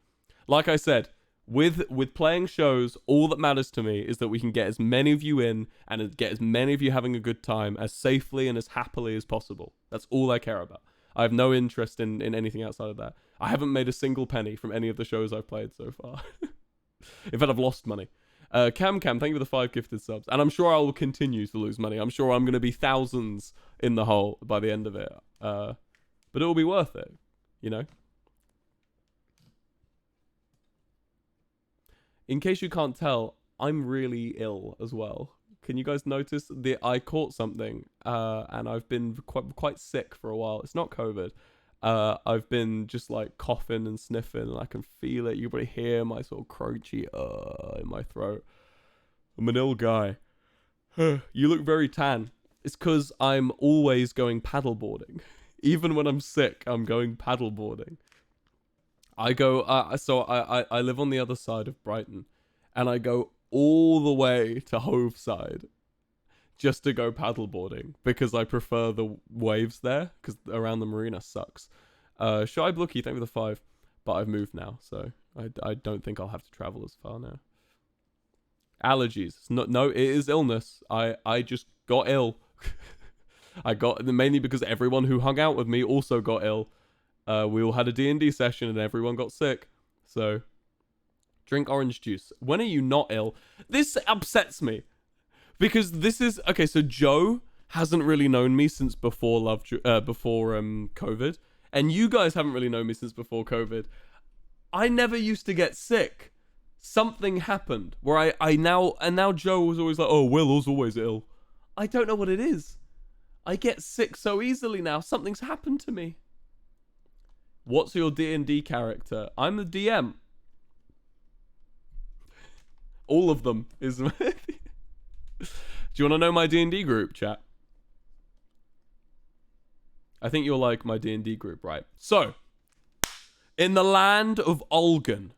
Like I said, with playing shows, all that matters to me is that we can get as many of you in and get as many of you having a good time as safely and as happily as possible. That's all I care about. I have no interest in anything outside of that. I haven't made a single penny from any of the shows I've played so far. In fact, I've lost money. Cam, thank you for the 5 gifted subs. And I'm sure I will continue to lose money. I'm sure I'm going to be thousands in the hole by the end of it. But it will be worth it, you know? In case you can't tell, I'm really ill as well. Can you guys notice that I caught something and I've been quite sick for a while? It's not COVID. I've been just like coughing and sniffing, and I can feel it. You probably hear my sort of croachy in my throat. I'm an ill guy. You look very tan. It's because I'm always going paddleboarding. Even when I'm sick, I'm going paddleboarding. I go, I live on the other side of Brighton, and I go all the way to Hove side just to go paddleboarding because I prefer the waves there, because around the marina sucks. Shy Blookie, thank you for the 5, but I've moved now, so I don't think I'll have to travel as far now. Allergies. No, it is illness. I just got ill. I got, mainly because everyone who hung out with me also got ill. We all had a D&D session and everyone got sick. So, drink orange juice. When are you not ill? This upsets me. Because this is... Okay, so Joe hasn't really known me since before COVID. And you guys haven't really known me since before COVID. I never used to get sick. Something happened where now Joe was always like, oh, Will's always ill. I don't know what it is. I get sick so easily now. Something's happened to me. What's your D&D character? I'm the DM. All of them is... Do you want to know my D&D group, chat? I think you'll like my D&D group, right? So, in the land of Olgan...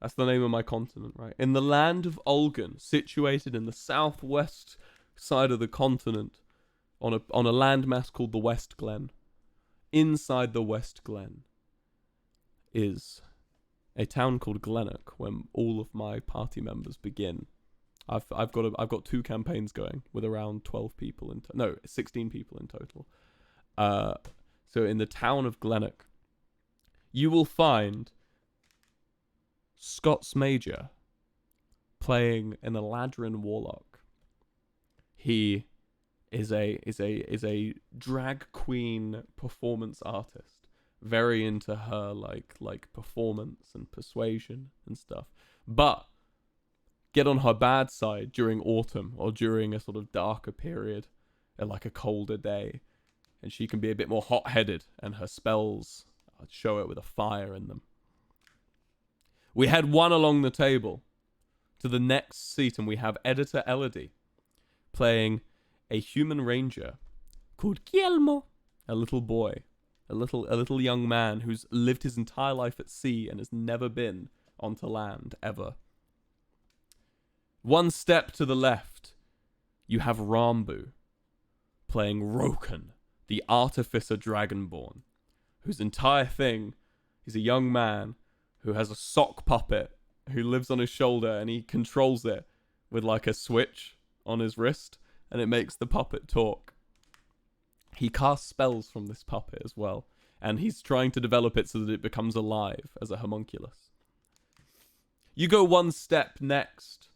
That's the name of my continent, right? In the land of Olgan, situated in the southwest side of the continent, on a landmass called the West Glen. Inside the West Glen is a town called Glennock, where all of my party members begin. I've got 2 campaigns going with around 12 people in 16 people in total. So in the town of Glennock, you will find Scott's Major playing an Eladrin warlock. He is a drag queen performance artist, very into her like performance and persuasion and stuff. But get on her bad side during autumn or during a sort of darker period, like a colder day, and she can be a bit more hot-headed, and her spells show it with a fire in them. We head one along the table to the next seat, and we have Editor Elodie playing a human ranger called Guillermo, a little boy, a little young man who's lived his entire life at sea and has never been onto land ever. One step to the left, you have Rambu playing Roken, the Artificer Dragonborn, whose entire thing is a young man who has a sock puppet who lives on his shoulder, and he controls it with like a switch on his wrist, and it makes the puppet talk. He casts spells from this puppet as well, and he's trying to develop it so that it becomes alive as a homunculus. You go one step next,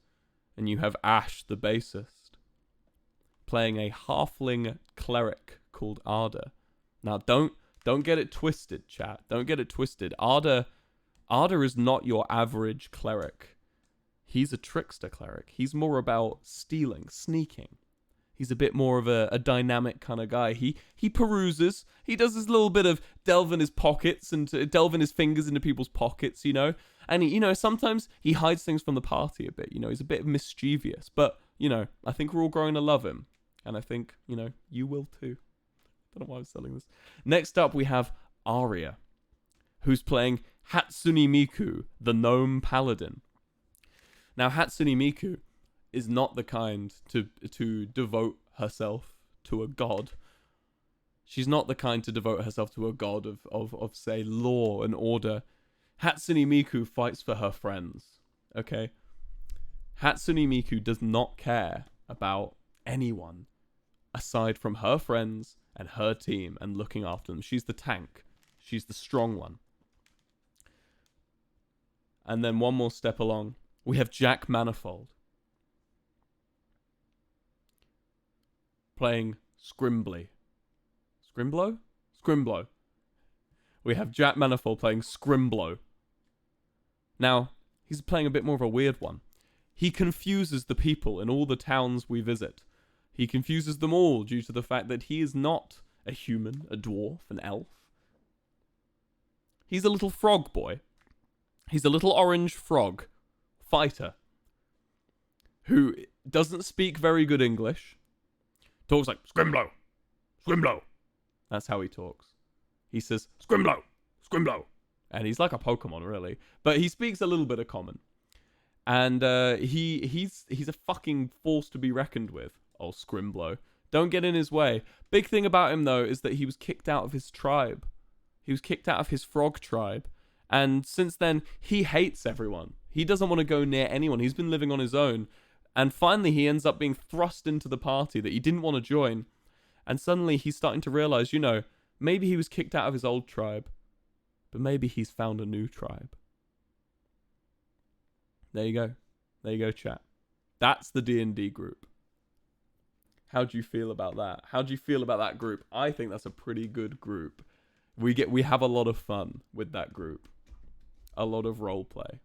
and you have Ash, the bassist, playing a halfling cleric called Arda. Now, don't get it twisted, chat. Don't get it twisted. Arda is not your average cleric. He's a trickster cleric. He's more about stealing, sneaking. He's a bit more of a dynamic kind of guy. He peruses. He does this little bit of delving his pockets and delving his fingers into people's pockets, you know. And he, sometimes he hides things from the party a bit. He's a bit mischievous. But I think we're all growing to love him, and I think you will too. I don't know why I'm selling this. Next up, we have Arya, who's playing Hatsune Miku, the gnome paladin. Now, Hatsune Miku is not the kind to devote herself to a god. She's not the kind to devote herself to a god of say, law and order. Hatsune Miku fights for her friends, okay? Hatsune Miku does not care about anyone aside from her friends and her team and looking after them. She's the tank. She's the strong one. And then one more step along, we have Jack Manifold playing Scrimbly. Scrimblow? Scrimblow. We have Jack Manifold playing Scrimblow. Now, he's playing a bit more of a weird one. He confuses the people in all the towns we visit. He confuses them all due to the fact that he is not a human, a dwarf, an elf. He's a little frog boy. He's a little orange frog fighter who doesn't speak very good English. Talks like, Scrimblow, Scrimblow. That's how he talks. He says, Scrimblow, Scrimblow. And he's like a Pokemon, really. But he speaks a little bit of common. And he's a fucking force to be reckoned with, old Scrimblow. Don't get in his way. Big thing about him, though, is that he was kicked out of his tribe. He was kicked out of his frog tribe. And since then, he hates everyone. He doesn't want to go near anyone. He's been living on his own. And finally, he ends up being thrust into the party that he didn't want to join. And suddenly, he's starting to realize, maybe he was kicked out of his old tribe. But maybe he's found a new tribe. There you go. There you go, chat. That's the D&D group. How do you feel about that? How do you feel about that group? I think that's a pretty good group. We have a lot of fun with that group. A lot of roleplay.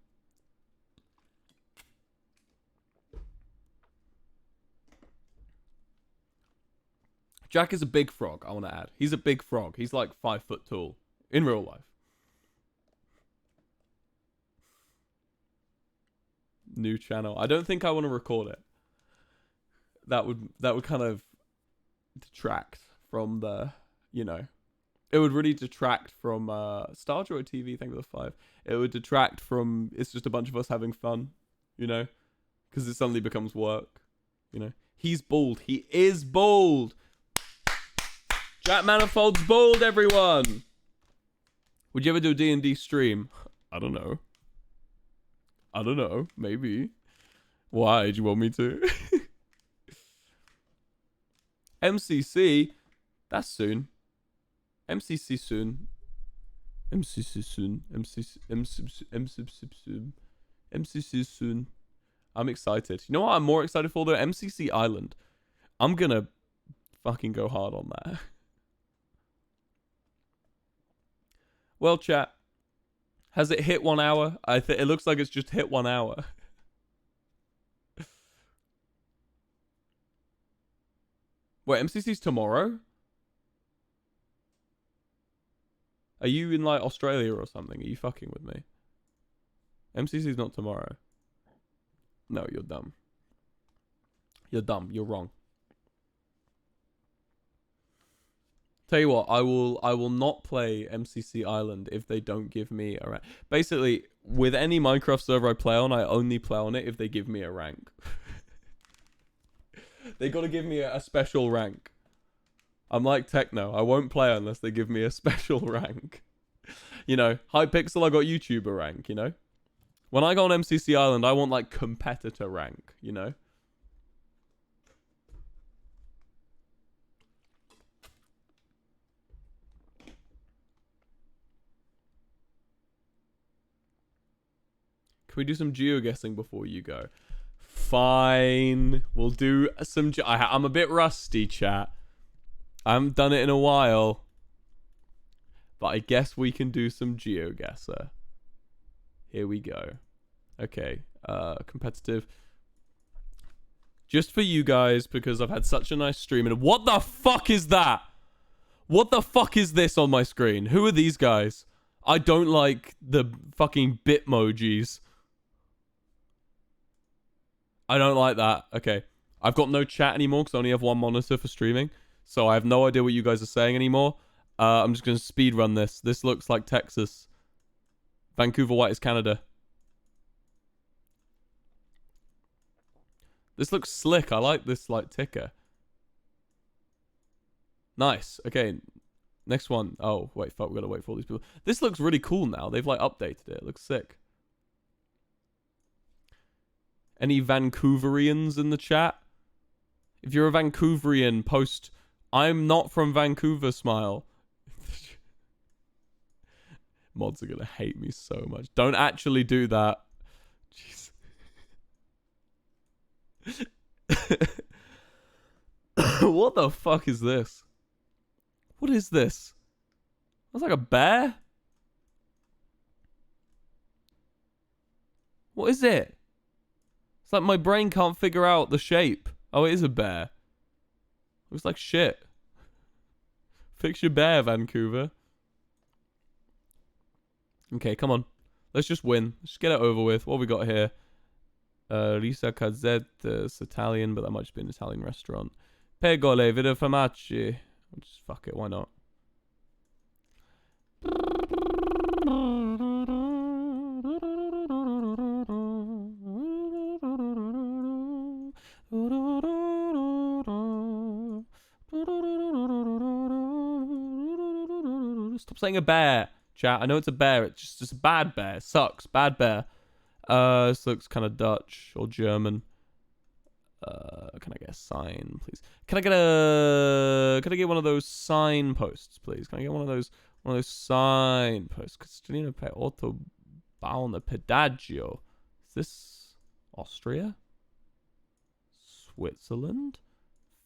Jack is a big frog, I want to add. He's a big frog. He's like 5 foot tall in real life. New channel. I don't think I want to record it. That would kind of detract from the, it would really detract from Starjoy TV, thank you for the 5. It would detract from, it's just a bunch of us having fun, because it suddenly becomes work, He's bald. He is bald. Jack Manifold's bald, everyone. Would you ever do a D&D stream? I don't know. Maybe. Why? Do you want me to? MCC? That's soon. MCC soon. MCC soon. MCC soon. I'm excited. You know what I'm more excited for though? MCC Island. I'm gonna fucking go hard on that. Well, chat, has it hit 1 hour? It looks like it's just hit 1 hour. Wait, MCC's tomorrow? Are you in like Australia or something? Are you fucking with me? MCC's not tomorrow. No, you're dumb. You're dumb. You're wrong. Tell you what, I will not play MCC Island if they don't give me a rank. Basically, with any Minecraft server I play on, I only play on it if they give me a rank. They gotta give me a special rank. I'm like Techno. I won't play unless they give me a special rank. You know, Hypixel, I got YouTuber rank, you know? When I go on MCC Island, I want like competitor rank, you know? Can we do some geoguessing before you go? Fine. We'll do some... I'm a bit rusty, chat. I haven't done it in a while. But I guess we can do some GeoGuessr. Here we go. Okay. Competitive. Just for you guys, because I've had such a nice stream. And what the fuck is that? What the fuck is this on my screen? Who are these guys? I don't like the fucking bitmojis. I don't like that. Okay. I've got no chat anymore because I only have one monitor for streaming. So I have no idea what you guys are saying anymore. I'm just going to speed run this. This looks like Texas. Vancouver White is Canada. This looks slick. I like this like ticker. Nice. Okay. Next one. Oh, wait. Fuck. We got to wait for all these people. This looks really cool now. They've like updated it. It looks sick. Any Vancouverians in the chat? If you're a Vancouverian, post "I'm not from Vancouver" smile. Mods are gonna hate me so much. Don't actually do that. Jeez. What the fuck is this? What is this? That's like a bear? What is it? It's like my brain can't figure out the shape. Oh, it is a bear. Looks like shit. Fix your bear, Vancouver. Okay, come on. Let's just win. Let's just get it over with. What we got here? Risa Cazzette. It's Italian, but that might just be an Italian restaurant. Pegole, vide famacci. Just fuck it, why not? Stop saying a bear, chat. I know it's a bear. It's just a bad bear. It sucks. Bad bear. This looks kind of Dutch or German. Can I get a sign, please? Can I get one of those signposts, please? Can I get one of those signposts? Castellino per autobahn pedaggio. Is this Austria? Switzerland?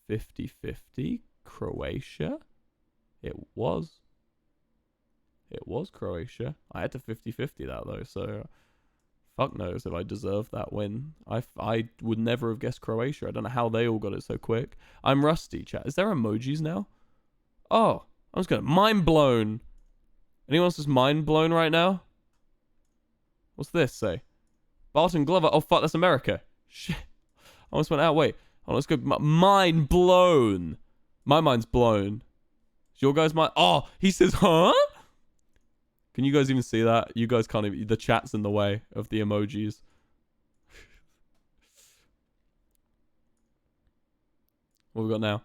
50-50? Croatia? It was Croatia. I had to 50-50 that though, so fuck knows if I deserve that win. I would never have guessed Croatia. I don't know how they all got it so quick. I'm rusty, chat. Is there emojis now? Oh, I'm just gonna... Mind blown. Anyone else just mind blown right now? What's this say? Barton Glover. Oh, fuck, that's America. Shit. I almost went out. Wait. Oh, let's go. Mind blown. My mind's blown. Is your guys' mind... Oh, he says, huh? Can you guys even see that? You guys can't even... The chat's in the way of the emojis. What we got now?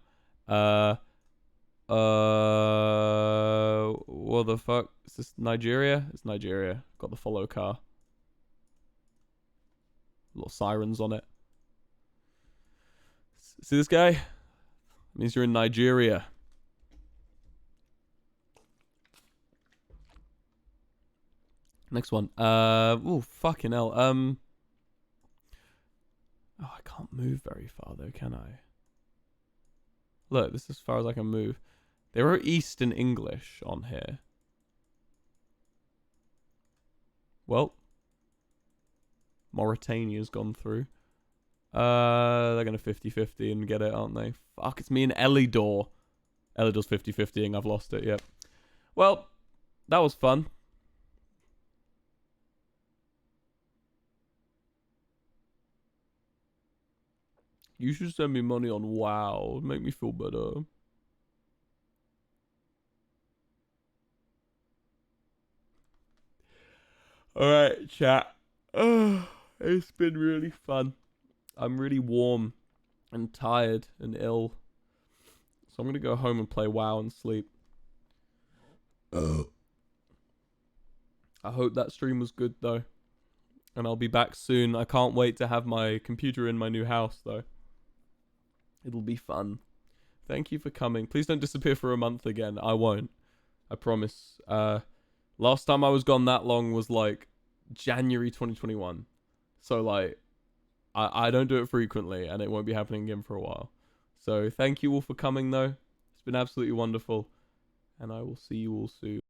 What the fuck? Is this Nigeria? It's Nigeria. Got the follow car. Little sirens on it. See this guy? It means you're in Nigeria. Next one. Oh, fucking hell. Oh, I can't move very far though, can I? Look, this is as far as I can move. They wrote East in English on here. Well, Mauritania's gone through. They're going to 50-50 and get it, aren't they? Fuck, it's me and Elidor. Elidor's 50-50ing. I've lost it, yep. Well, that was fun. You should send me money on WoW. It'd make me feel better. Alright, chat. It's been really fun. I'm really warm and tired and ill. So I'm going to go home and play WoW and sleep. I hope that stream was good, though. And I'll be back soon. I can't wait to have my computer in my new house, though. It'll be fun. Thank you for coming. Please don't disappear for a month again. I won't. I promise. Last time I was gone that long was like January 2021. So like, I don't do it frequently and it won't be happening again for a while. So thank you all for coming though. It's been absolutely wonderful. And I will see you all soon.